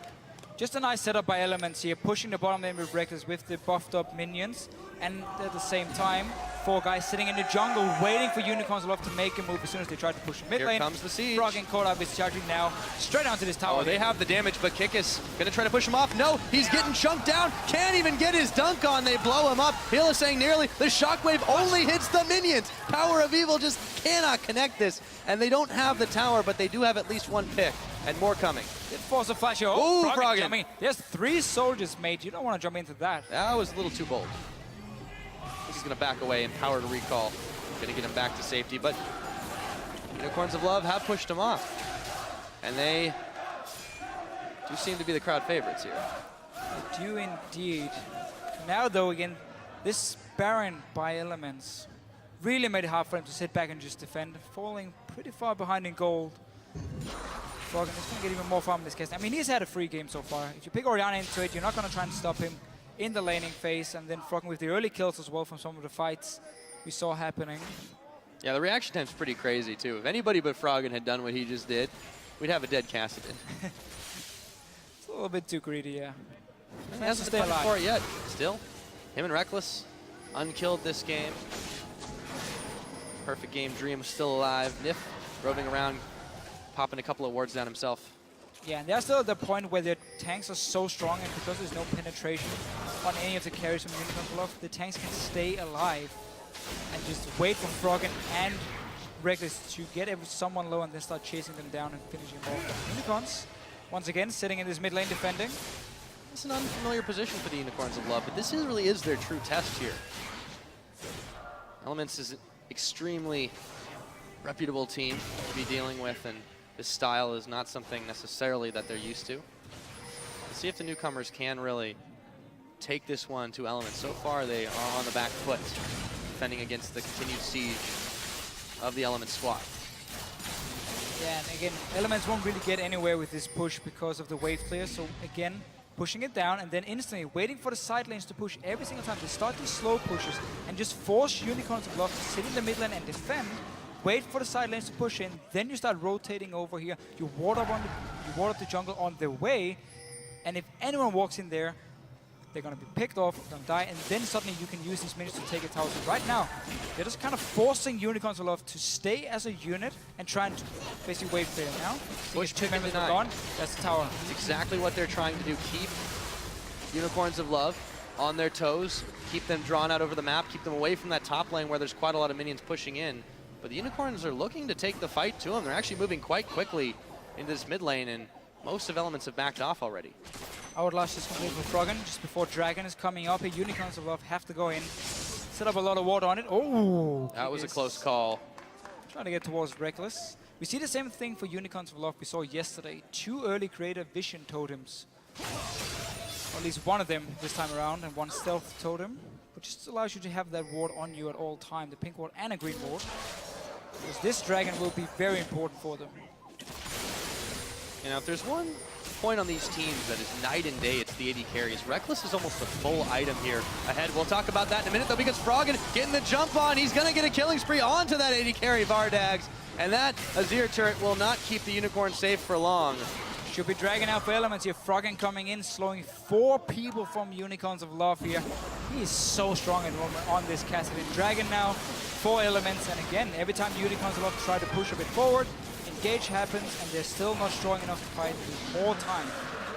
Just a nice setup by Elements here, pushing the bottom lane with Reckless with the buffed up minions. And at the same time, 4 guys sitting in the jungle waiting for Unicorns of Love to make a move as soon as they try to push the mid Here lane. comes the siege. Froggen caught up with charging now straight onto this tower. Oh, they have the damage, but Kikis gonna try to push him off. No, he's getting chunked down. Can't even get his dunk on. They blow him up. Hill is saying nearly. The shockwave only hits the minions. Power of Evil just cannot connect this. And they don't have the tower, but they do have at least one pick. And more coming. It force a flash. Ooh, Froggen Froggen. jumping. There's 3 soldiers, mate. You don't want to jump into that. That was a little too bold. He's gonna back away and power to recall. Gonna get him back to safety, but Unicorns of Love have pushed him off. And they do seem to be the crowd favorites here. They do indeed. Now, though, again, this Baron by Elements really made it hard for him to sit back and just defend, falling pretty far behind in gold. Froggen is going to get even more farm in this case. I mean, he's had a free game so far. If you pick Orianna into it, you're not going to try and stop him in the laning phase, and then Froggen with the early kills as well from some of the fights we saw happening. Yeah, the reaction time's pretty crazy, too. If anybody but Froggen had done what he just did, we'd have a dead Kassadin. It's a little bit too greedy, yeah. He hasn't stayed alive for it yet. Still, him and Reckless unkilled this game. Perfect game. Dream still alive. Nif roving around, popping a couple of wards down himself. Yeah, and they're still at the point where their tanks are so strong, and because there's no penetration on any of the carries from Unicorns Bluff, the tanks can stay alive and just wait for Froggen and Reckless to get someone low and then start chasing them down and finishing them off. Unicorns, once again, sitting in this mid lane defending. It's an unfamiliar position for the Unicorns of Love, but this really is their true test here. Elements is an extremely reputable team to be dealing with, and this style is not something necessarily that they're used to. Let's see if the newcomers can really take this one to Elements. So far, they are on the back foot, defending against the continued siege of the Elements squad. Yeah, and again, Elements won't really get anywhere with this push because of the wave clear, so again, pushing it down and then instantly waiting for the side lanes to push every single time. They start these slow pushes and just force Unicorns of Love to sit in the mid lane and defend. Wait for the side lanes to push in, then you start rotating over here. You ward up the jungle on their way, and if anyone walks in there, they're gonna be picked off, gonna die, and then suddenly you can use these minions to take a tower. So right now, they're just kind of forcing Unicorns of Love to stay as a unit and trying to basically wave clear. Now, Push two members are gone. That's the tower. It's exactly what they're trying to do. Keep Unicorns of Love on their toes, keep them drawn out over the map, keep them away from that top lane where there's quite a lot of minions pushing in. But the Unicorns are looking to take the fight to them. They're actually moving quite quickly into this mid lane, and most of Elements have backed off already. Our last is complete with Froggen just before Dragon is coming up. Unicorns of Love have to go in, set up a lot of water on it. Oh, that was a close call. Trying to get towards Reckless. We see the same thing for Unicorns of Love we saw yesterday. 2 early creative vision totems. Or at least one of them this time around, and 1 stealth totem, which just allows you to have that ward on you at all time, the pink ward and a green ward. Because this Dragon will be very important for them. You know, if there's one point on these teams that is night and day, it's the AD carries. Reckless is almost a full item here ahead. We'll talk about that in a minute, though, because Froggen getting the jump on. He's going to get a killing spree onto that AD carry Vardags, and that Azir turret will not keep the Unicorn safe for long. Should be dragging out for Elements here. Froggen coming in, slowing 4 people from Unicorns of Love here. He is so strong on this Kassadin. Dragon now, 4 Elements, and again, every time Unicorns of Love try to push a bit forward, engage happens, and they're still not strong enough to fight with more time.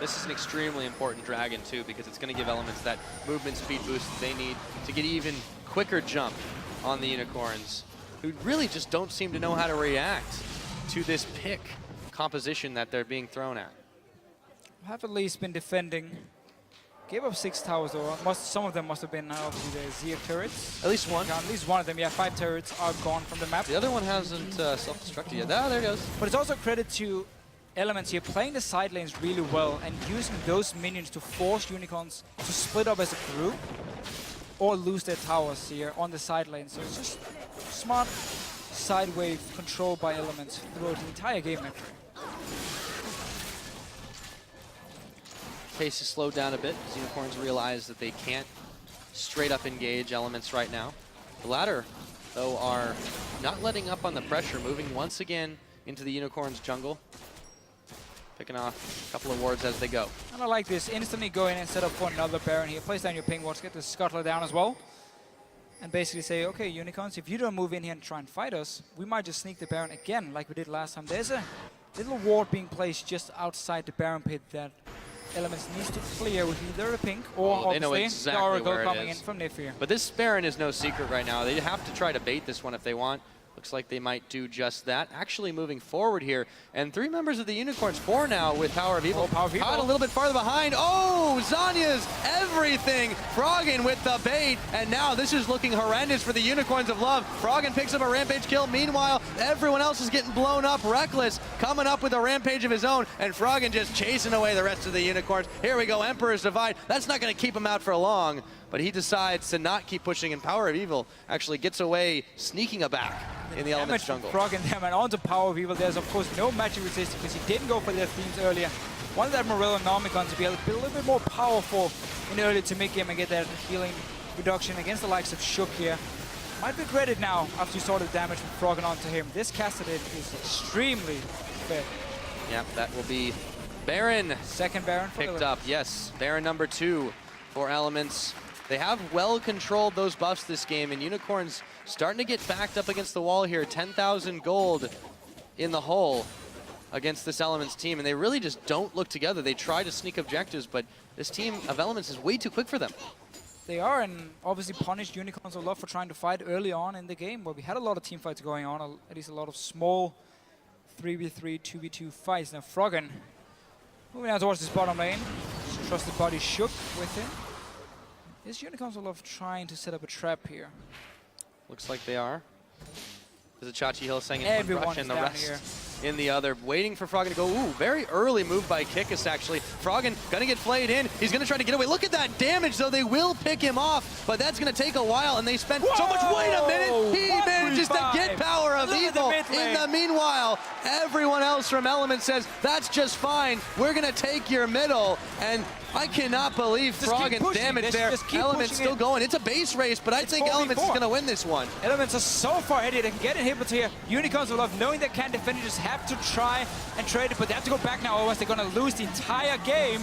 This is an extremely important Dragon, too, because it's going to give Elements that movement speed boost that they need to get even quicker jump on the Unicorns, who really just don't seem to know how to react to this pick composition that they're being thrown at. Have at least been defending. Gave up 6 towers, though. Some of them must have been obviously the Azir turrets. At least one. Yeah, at least one of them, yeah. 5 turrets are gone from the map. The other one hasn't self-destructed yet. Ah, there it goes. But it's also credit to Elements here, playing the side lanes really well and using those minions to force Unicorns to split up as a group or lose their towers here on the side lane. So it's just smart side wave control by Elements throughout the entire game, actually. Pace is slowed down a bit as Unicorns realize that they can't straight up engage Elements right now. The latter, though, are not letting up on the pressure, moving once again into the Unicorns jungle, picking off a couple of wards as they go. And I like this. Instantly go in and set up for another Baron here. Place down your ping wards, get the Scuttler down as well. And basically say, okay, Unicorns, if you don't move in here and try and fight us, we might just sneak the Baron again like we did last time. There's a little ward being placed just outside the Baron pit that Elements needs to clear with either a pink or they know obviously exactly the Oracle where it coming is. in from Nif here. But this Baron is no secret right now. They have to try to bait this one if they want Looks like they might do just that. Actually moving forward here. And 3 members of the Unicorns, 4 now with Power of Evil. Oh, Power of Evil. Caught a little bit farther behind. Oh, Zanya's everything. Froggen with the bait. And now this is looking horrendous for the Unicorns of Love. Froggen picks up a Rampage kill. Meanwhile, everyone else is getting blown up. Reckless coming up with a Rampage of his own. And Froggen just chasing away the rest of the Unicorns. Here we go, Emperor's Divide. That's not going to keep him out for long. But he decides to not keep pushing, and Power of Evil actually gets away, sneaking a back in the Elements jungle. Froggen them, and onto Power of Evil. There's of course no magic resistance because he didn't go for their themes earlier. Wanted that Morello Nomicon to be a little bit more powerful in early to mid-game and get that healing reduction against the likes of Shook here. Might regret it now after you saw the damage from Froggen onto him. This Cassidy is extremely fit. Yeah, that will be Baron. Second Baron for Picked up, yes. Baron number 2 for Elements. They have well controlled those buffs this game, and Unicorns starting to get backed up against the wall here. 10,000 gold in the hole against this Elements team, and they really just don't look together. They try to sneak objectives, but this team of Elements is way too quick for them. They are, and obviously punished Unicorns a lot for trying to fight early on in the game, where we had a lot of team fights going on, at least a lot of small 3v3, 2v2 fights. Now Froggen moving out towards this bottom lane. Trusted body Shook with him. Is Unicorns of Love trying to set up a trap here? Looks like they are. There's a Chachi Hill saying in Everyone one rush, and the down rest here. in the other. Waiting for Froggen to go. Ooh, very early move by Kikis, actually. Froggen gonna get flayed in. He's gonna try to get away. Look at that damage, though. They will pick him off, but that's gonna take a while, and they spend so much. Wait a minute! He manages to get Power of Evil. In the meanwhile, everyone else from Element says, that's just fine. We're gonna take your middle, and I cannot believe Froggen's damage there. Element's still going. It's a base race, but I think Element's is going to win this one. Elements are so far ahead. They can get inhibitors here. Unicorns of Love, knowing they can't defend it, just have to try and trade it, but they have to go back now, otherwise they're going to lose the entire game.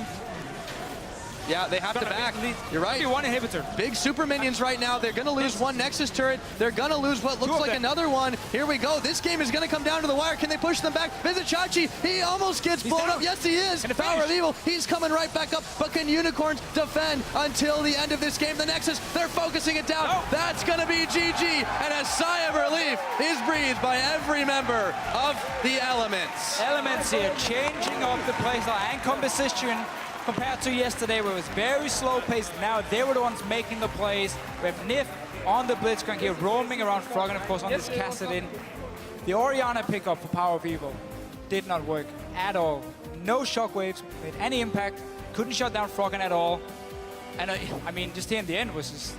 Yeah, they have to back. You're right. Only one inhibitor. Big super minions right now. They're going to lose one Nexus turret. They're going to lose what looks like another one. Here we go. This game is going to come down to the wire. Can they push them back? Visit Chachi. He almost gets blown up. Yes, he is. And Power of Evil. He's coming right back up. But can Unicorns defend until the end of this game? The Nexus, they're focusing it down. Oh. That's going to be GG. And a sigh of relief is breathed by every member of the Elements. Elements here changing up the playstyle and composition compared to yesterday, where it was very slow paced. Now they were the ones making the plays. We have Nif on the Blitzcrank here, roaming around Froggen, of course, on this Cassidin. The Orianna pickup for Power of Evil did not work at all. No shockwaves made any impact. Couldn't shut down Froggen at all. And I mean, just here in the end was just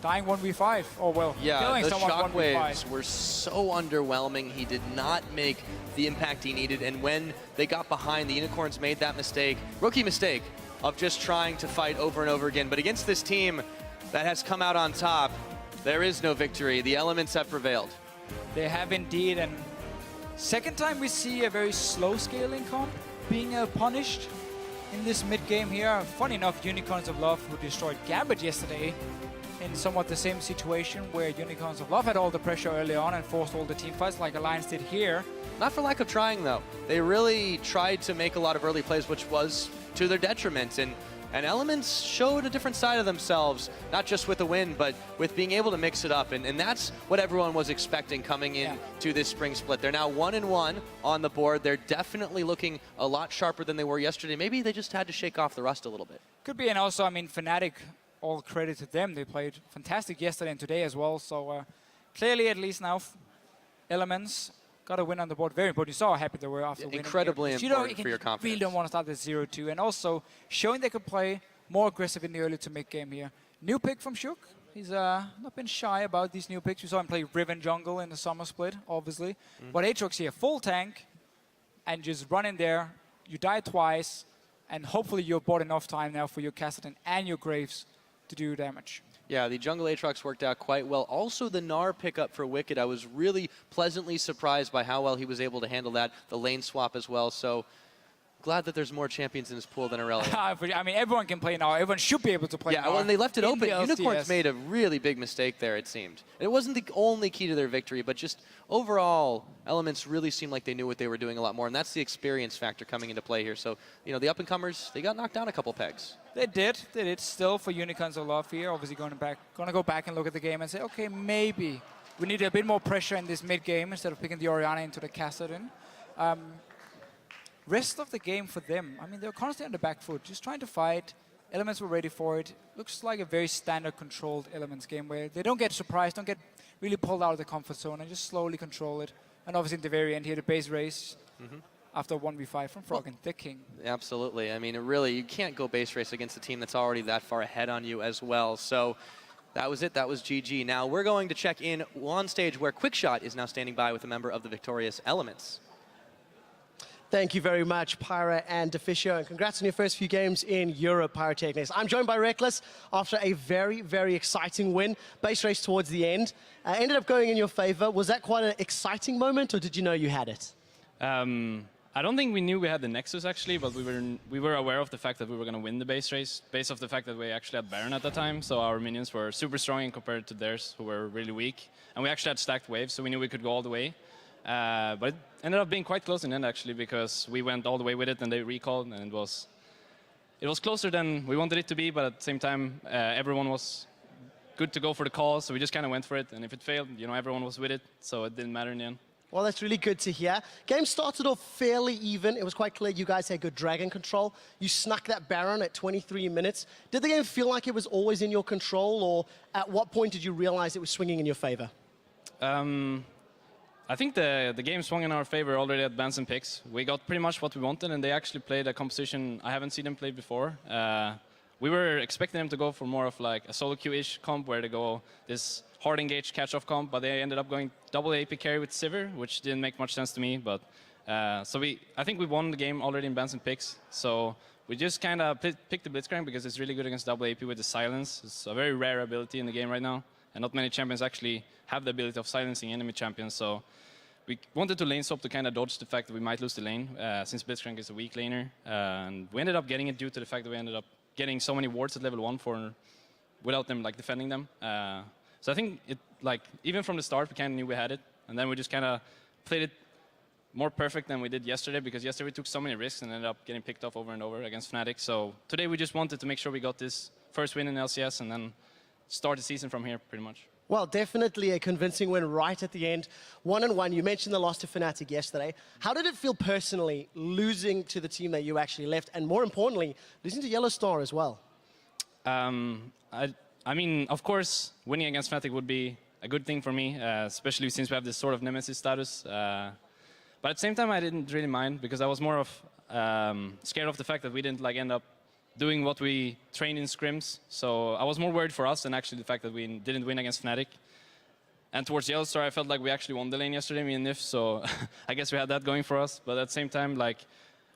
dying 1v5. Oh well, killing someone 1v5. The shockwaves were so underwhelming. He did not make the impact he needed, and when they got behind, the Unicorns made that mistake, rookie mistake, of just trying to fight over and over again. But against this team that has come out on top, there is no victory. The Elements have prevailed. They have indeed, and second time we see a very slow scaling comp being punished in this mid-game here. Funny enough, Unicorns of Love, who destroyed Gambit yesterday, in somewhat the same situation where Unicorns of Love had all the pressure early on and forced all the team fights like Alliance did here. Not for lack of trying, though. They really tried to make a lot of early plays, which was to their detriment. And Elements showed a different side of themselves, not just with the win, but with being able to mix it up. And that's what everyone was expecting coming in to this spring split. They're now 1-1 on the board. They're definitely looking a lot sharper than they were yesterday. Maybe they just had to shake off the rust a little bit. Could be, and also, I mean, Fnatic, all credit to them. They played fantastic yesterday and today as well. So clearly, at least now, Elements got a win on the board. Very important. You saw how happy they were after winning. Incredibly important for your confidence. You really don't want to start at 0-2. And also showing they could play more aggressive in the early to mid-game here. New pick from Shook. He's not been shy about these new picks. We saw him play Riven Jungle in the summer split, obviously. But Aatrox here, full tank, and just run in there. You die twice, and hopefully you've bought enough time now for your Kassadin and your Graves to do damage. Yeah, the jungle Aatrox worked out quite well. Also, the Gnar pickup for Wicked, I was really pleasantly surprised by how well he was able to handle that. The lane swap as well. So glad that there's more champions in this pool than Aurelia. I mean, everyone can play Gnar. Everyone should be able to play Gnar. Yeah, when they left it open, the Unicorns made a really big mistake there, it seemed. It wasn't the only key to their victory, but just overall, Elements really seemed like they knew what they were doing a lot more, and that's the experience factor coming into play here. So, you know, the up-and-comers, they got knocked down a couple pegs. They did. Still for Unicorns of Love here. Obviously going to go back and look at the game and say, okay, maybe we needed a bit more pressure in this mid-game instead of picking the Orianna into the Kassadin. Rest of the game for them, I mean, they were constantly on the back foot, just trying to fight. Elements were ready for it. Looks like a very standard controlled Elements game where they don't get surprised, don't get really pulled out of the comfort zone and just slowly control it. And obviously in the very end here, the base race after 1v5 from Frog and Thick King. Absolutely. I mean, really, you can't go base race against a team that's already that far ahead on you as well. So that was it. That was GG. Now we're going to check in on stage where Quickshot is now standing by with a member of the victorious Elements. Thank you very much, Pyra and Deficio, and congrats on your first few games in Europe, Pyrotechnics. I'm joined by Reckless after a very, very exciting win. Base race towards the end. Ended up going in your favor. Was that quite an exciting moment, or did you know you had it? I don't think we knew we had the Nexus, actually, but we were aware of the fact that we were going to win the base race, based off the fact that we actually had Baron at the time, so our minions were super strong in compared to theirs, who were really weak. And we actually had stacked waves, so we knew we could go all the way. But it ended up being quite close in the end, actually, because we went all the way with it and they recalled, and it was closer than we wanted it to be, but at the same time, everyone was good to go for the call, so we just kind of went for it. And if it failed, you know, everyone was with it, so it didn't matter in the end. Well, that's really good to hear. Game started off fairly even. It was quite clear you guys had good dragon control. You snuck that Baron at 23 minutes. Did the game feel like it was always in your control, or at what point did you realize it was swinging in your favor? I think the game swung in our favor already at bans and picks. We got pretty much what we wanted, and they actually played a composition I haven't seen them play before. We were expecting them to go for more of like a solo queue-ish comp, where they go this hard engage catch-off comp, but they ended up going double AP carry with Sivir, which didn't make much sense to me. But I think we won the game already in bans and picks. So we just kind of picked the Blitzcrank because it's really good against double AP with the silence. It's a very rare ability in the game right now, and not many champions actually have the ability of silencing enemy champions. So we wanted to lane swap to kind of dodge the fact that we might lose the lane, since Blitzcrank is a weak laner. And we ended up getting it due to the fact that we ended up getting so many wards at level 1 without them like defending them. So I think it, like, even from the start, we kind of knew we had it. And then we just kind of played it more perfect than we did yesterday, because yesterday we took so many risks and ended up getting picked off over and over against Fnatic. So today we just wanted to make sure we got this first win in LCS and then start the season from here, pretty much. Well, definitely a convincing win right at the end. 1-1, you mentioned the loss to Fnatic yesterday. How did it feel personally, losing to the team that you actually left, and more importantly, losing to Yellow Star as well? I mean, of course, winning against Fnatic would be a good thing for me, especially since we have this sort of nemesis status. But at the same time, I didn't really mind, because I was more of scared of the fact that we didn't like end up doing what we trained in scrims. So I was more worried for us than actually the fact that we didn't win against Fnatic. And towards Yellow Star, I felt like we actually won the lane yesterday, me and Nif, so I guess we had that going for us. But at the same time, like,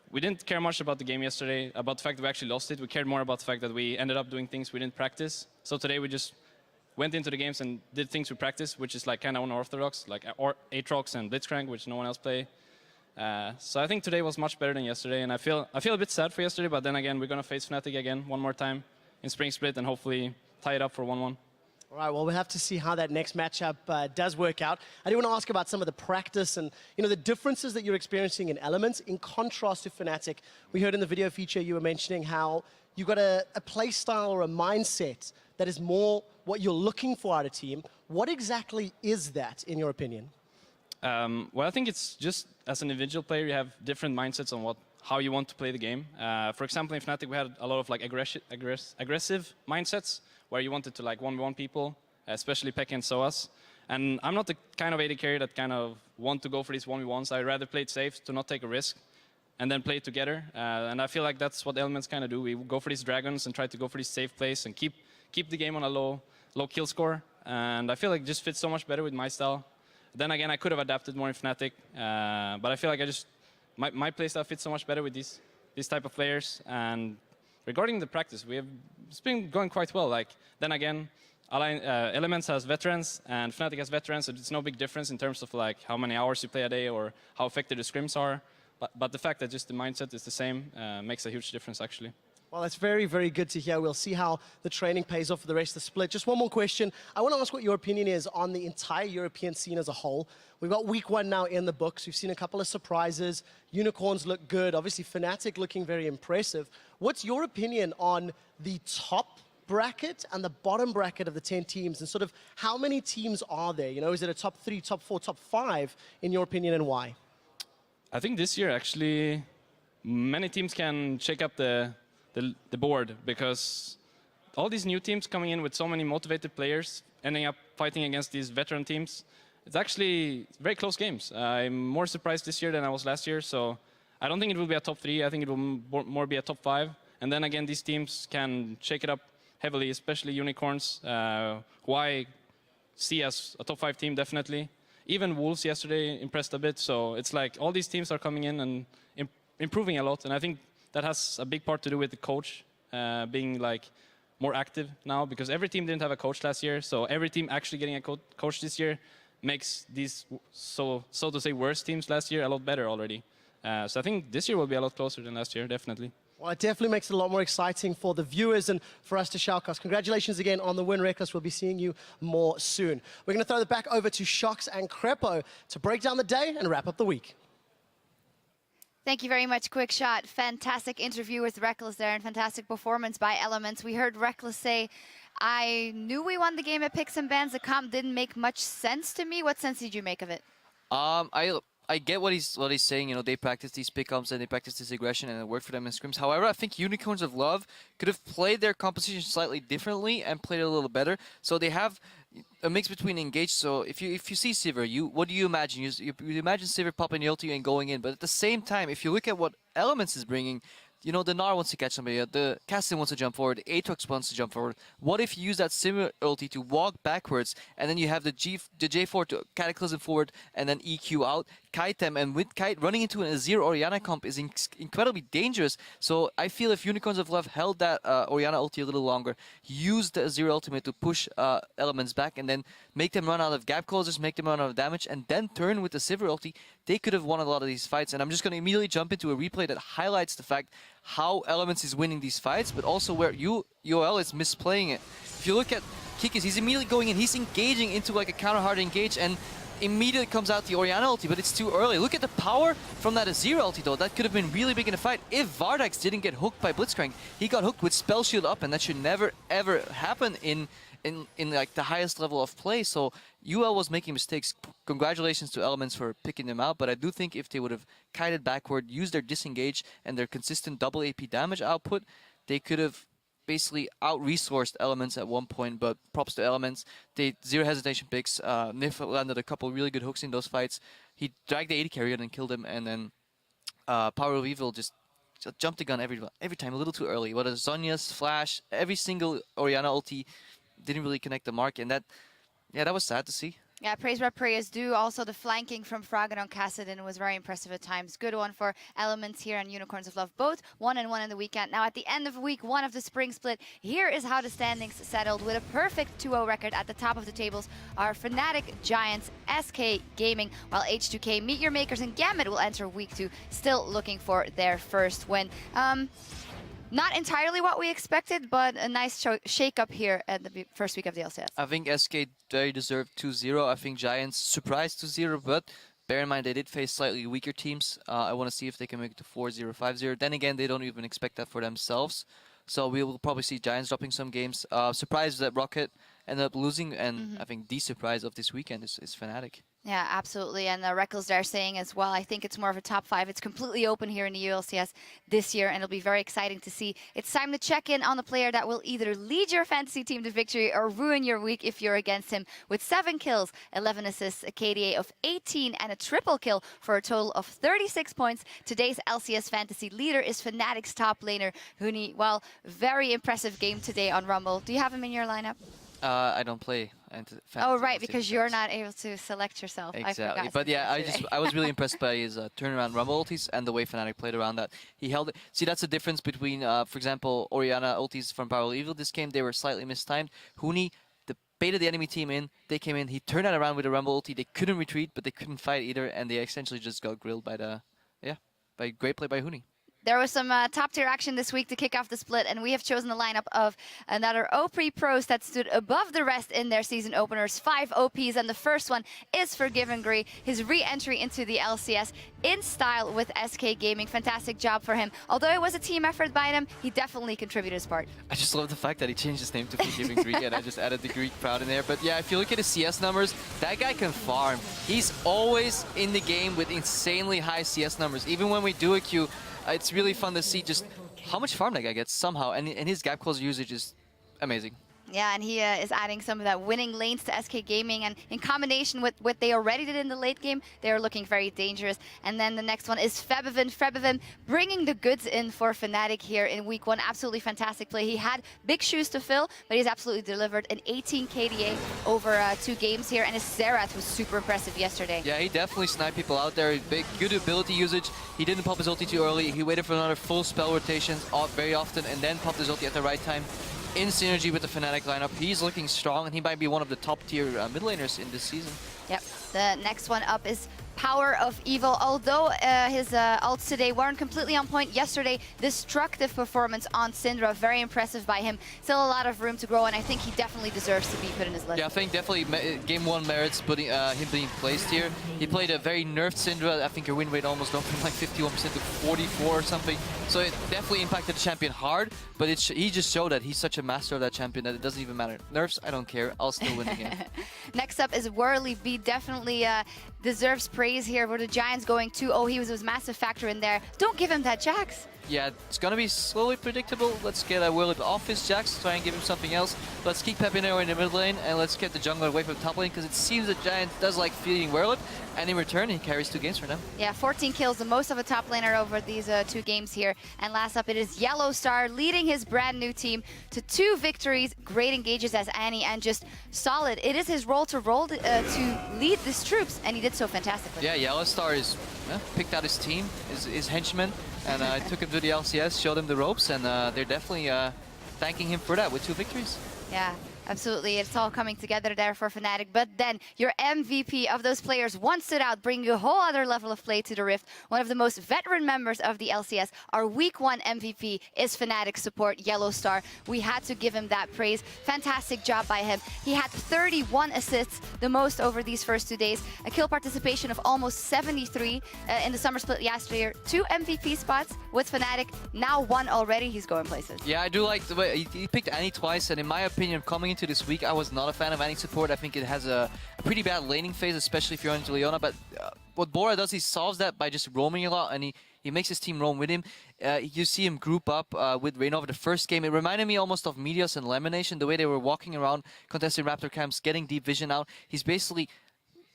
we didn't care much about the game yesterday, about the fact that we actually lost it. We cared more about the fact that we ended up doing things we didn't practice. So today we just went into the games and did things we practiced, which is like kind of unorthodox, like Aatrox and Blitzcrank, which no one else play. So I think today was much better than yesterday, and I feel a bit sad for yesterday, but then again, we're going to face Fnatic again one more time in Spring Split and hopefully tie it up for 1-1. All right, well, we'll have to see how that next matchup does work out. I do want to ask about some of the practice and, you know, the differences that you're experiencing in Elements in contrast to Fnatic. We heard in the video feature you were mentioning how you got a play style or a mindset that is more what you're looking for out of a team. What exactly is that, in your opinion? Well, I think it's just, as an individual player, you have different mindsets on how you want to play the game. For example, in Fnatic, we had a lot of like aggressive mindsets, where you wanted to like 1v1 people, especially Peck and Soas. And I'm not the kind of AD carry that kind of want to go for these 1v1s. I'd rather play it safe, to not take a risk, and then play it together. And I feel like that's what Elements kind of do. We go for these dragons and try to go for these safe plays and keep the game on a low kill score. And I feel like it just fits so much better with my style. Then again, I could have adapted more in Fnatic, but I feel like my playstyle fits so much better with these type of players. And regarding the practice, it's been going quite well. Like, then again, Elements has veterans and Fnatic has veterans, so it's no big difference in terms of like how many hours you play a day or how effective the scrims are. But the fact that just the mindset is the same makes a huge difference, actually. Well, that's very, very good to hear. We'll see how the training pays off for the rest of the split. Just one more question. I want to ask what your opinion is on the entire European scene as a whole. We've got week 1 now in the books. We've seen a couple of surprises. Unicorns look good. Obviously, Fnatic looking very impressive. What's your opinion on the top bracket and the bottom bracket of the 10 teams, and sort of how many teams are there? You know, is it a top 3, top 4, top 5, in your opinion, and why? I think this year, actually, many teams can shake up the board, because all these new teams coming in with so many motivated players, ending up fighting against these veteran teams, it's actually very close games. I'm more surprised this year than I was last year, so I don't think it will be a top 3. I think it will more be a top 5. And then again, these teams can shake it up heavily, especially Unicorns, who I see as a top 5 team, definitely. Even Wolves yesterday impressed a bit, so it's like all these teams are coming in and improving a lot, and I think that has a big part to do with the coach being like more active now, because every team didn't have a coach last year, so every team actually getting a coach this year makes these, so to say, worse teams last year a lot better already. So I think this year will be a lot closer than last year, definitely. Well, it definitely makes it a lot more exciting for the viewers and for us to shoutcast. Congratulations again on the win, Reckless. We'll be seeing you more soon. We're going to throw it back over to Shox and Crepo to break down the day and wrap up the week. Thank you very much, Quick Shot. Fantastic interview with Reckless there and fantastic performance by Elements. We heard Reckless say, I knew we won the game at Picks and Bans. The comp didn't make much sense to me. What sense did you make of it? I get what he's saying. You know, they practice these pickups and they practice this aggression, and it worked for them in scrims. However, I think Unicorns of Love could have played their composition slightly differently and played it a little better. So they have a mix between engaged. So if you see Sivir, what do you imagine? You imagine Sivir popping the ulti and going in. But at the same time, if you look at what Elements is bringing, you know, the Gnar wants to catch somebody, the Cassin wants to jump forward, the Aatrox wants to jump forward. What if you use that Sivir ulti to walk backwards, and then you have the J4 to Cataclysm forward, and then EQ out, kite them, and with kite, running into an Azir Orianna comp is incredibly dangerous. So I feel if Unicorns of Love held that Orianna ulti a little longer, used the Azir ultimate to push Elements back, and then make them run out of gap closers, make them run out of damage, and then turn with the Sivir ulti, they could have won a lot of these fights. And I'm just going to immediately jump into a replay that highlights the fact how Elements is winning these fights, but also where UoL is misplaying it. If you look at Kikis, he's immediately going in, he's engaging into like a counter hard engage, and immediately comes out the Orianna ulti, but it's too early. Look at the power from that Azir ulti though. That could have been really big in the fight if Vardax didn't get hooked by Blitzcrank. He got hooked with Spell Shield up, and that should never ever happen in like the highest level of play. So UoL was making mistakes. Congratulations to Elements for picking them out, but I do think if they would have kited backward, used their disengage and their consistent double AP damage output, they could have basically out-resourced Elements at one point. But props to Elements. They zero hesitation picks. Nif landed a couple really good hooks in those fights. He dragged the AD carrier and killed him, and then Power of Evil just jumped the gun every time a little too early. What a Zhonya's flash, every single Orianna ulti didn't really connect the mark, and that was sad to see. Yeah, praise where praise due. Also, the flanking from Fraggen on Kassadin was very impressive at times. Good one for Elements here on Unicorns of Love. Both 1-1 in the weekend. Now, at the end of week 1 of the spring split, here is how the standings settled. With a perfect 2-0 record at the top of the tables are Fnatic, Giants, SK Gaming, while H2K, Meteor Makers, and Gambit will enter week 2, still looking for their first win. Not entirely what we expected, but a nice shake-up here at the first week of the LCS. I think SK very deserved 2-0. I think Giants surprised 2-0, but bear in mind they did face slightly weaker teams. I want to see if they can make it to 4-0, 5-0. Then again, they don't even expect that for themselves. So we will probably see Giants dropping some games. Surprised that Rocket ended up losing, and I think the surprise of this weekend is Fnatic. Yeah, absolutely. And Reckless there saying as well, I think it's more of a top 5. It's completely open here in the ULCS this year, and it'll be very exciting to see. It's time to check in on the player that will either lead your fantasy team to victory or ruin your week if you're against him. With 7 kills, 11 assists, a KDA of 18, and a triple kill for a total of 36 points. Today's LCS fantasy leader is Fnatic's top laner, Huni. Well, very impressive game today on Rumble. Do you have him in your lineup? I don't play. Oh, right, because you're not able to select yourself. Exactly. But yeah, I was really impressed by his turnaround Rumble ultis and the way Fnatic played around that. He held it. See, that's the difference between, for example, Orianna ultis from Power of Evil this game. They were slightly mistimed. Huni baited the enemy team in. They came in. He turned that around with a Rumble ulti. They couldn't retreat, but they couldn't fight either, and they essentially just got grilled by by great play by Huni. There was some top-tier action this week to kick off the split, and we have chosen the lineup of another OP pros that stood above the rest in their season openers. 5 OPs, and the first one is for Givengree, his re-entry into the LCS in style with SK Gaming. Fantastic job for him. Although it was a team effort by him, he definitely contributed his part. I just love the fact that he changed his name to Forgiving Greek, and I just added the Greek crowd in there. But yeah, if you look at his CS numbers, that guy can farm. He's always in the game with insanely high CS numbers. Even when we do a queue, it's really fun to see just how much farm that guy gets somehow, and his gap close usage is amazing. Yeah, and he is adding some of that winning lanes to SK Gaming, and in combination with what they already did in the late game, they are looking very dangerous. And then the next one is Febivin. Febivin bringing the goods in for Fnatic here in week 1. Absolutely fantastic play. He had big shoes to fill, but he's absolutely delivered an 18 KDA over 2 games here, and his Zerath was super impressive yesterday. Yeah, he definitely sniped people out there. Big, good ability usage. He didn't pop his ulti too early. He waited for another full spell rotations very often, and then popped his ulti at the right time. In synergy with the Fnatic lineup, he's looking strong, and he might be one of the top-tier mid laners in this season. Yep. The next one up is Power of Evil. Although his ults today weren't completely on point yesterday, destructive performance on Syndra, very impressive by him. Still a lot of room to grow, and I think he definitely deserves to be put in his list. Yeah, I think definitely game 1 merits him being placed here. He played a very nerfed Syndra. I think her win rate almost went from like 51% to 44 or something. So it definitely impacted the champion hard, but he just showed that he's such a master of that champion that it doesn't even matter. Nerfs, I don't care. I'll still win the game. Next up is Whirly B. Definitely deserves praise here for the Giants going 2-0. He was a massive factor in there. Don't give him that Jax. Yeah, it's gonna be slowly predictable. Let's get Willip off his Jax, try and give him something else. Let's keep Pepinero in the mid lane, and let's get the jungler away from the top lane, because it seems that Giant does like feeding Willip, and in return, he carries 2 games for them. Yeah, 14 kills, the most of a top laner over these 2 games here. And last up, it is Yellow Star leading his brand new team to 2 victories, great engages as Annie, and just solid. It is his role to lead these troops, and he did so fantastically. Yeah, Yellow Star is picked out his team, his henchmen, and took him to the LCS, showed him the ropes, and they're definitely thanking him for that with 2 victories. Yeah, absolutely. It's all coming together there for Fnatic. But then your MVP of those players, one stood out, bringing a whole other level of play to the Rift. One of the most veteran members of the LCS, our week 1 MVP is Fnatic support Yellow Star. We had to give him that praise. Fantastic job by him. He had 31 assists, the most over these first 2 days. A kill participation of almost 73 in the summer split last year. 2 MVP spots with Fnatic. Now 1 already. He's going places. Yeah, I do like the way he picked Annie twice, and in my opinion, coming into this week, I was not a fan of Annie support. I think it has a pretty bad laning phase, especially if you're into Leona. But what Bora does, he solves that by just roaming a lot, and he makes his team roam with him. You see him group up with Reynova the first game. It reminded me almost of Meteos and Lemonation, the way they were walking around contesting Raptor camps, getting deep vision out. He's basically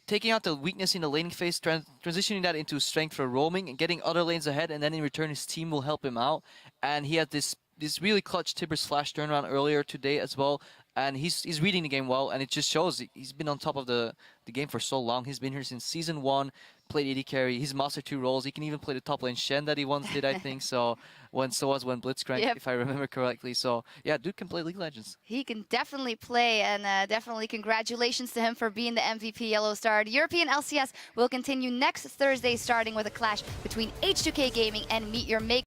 taking out the weakness in the laning phase, transitioning that into strength for roaming and getting other lanes ahead, and then in return his team will help him out. And he had this really clutch Tibbers flash turnaround earlier today as well. And he's reading the game well, and it just shows he's been on top of the game for so long. He's been here since Season 1, played AD carry, he's mastered 2 roles. He can even play the top lane Shen that he once did, I think. So when Blitzcrank, if I remember correctly. So yeah, dude can play League of Legends. He can definitely play, and definitely congratulations to him for being the MVP Yellow Star. The European LCS will continue next Thursday, starting with a clash between H2K Gaming and Meet Your Maker.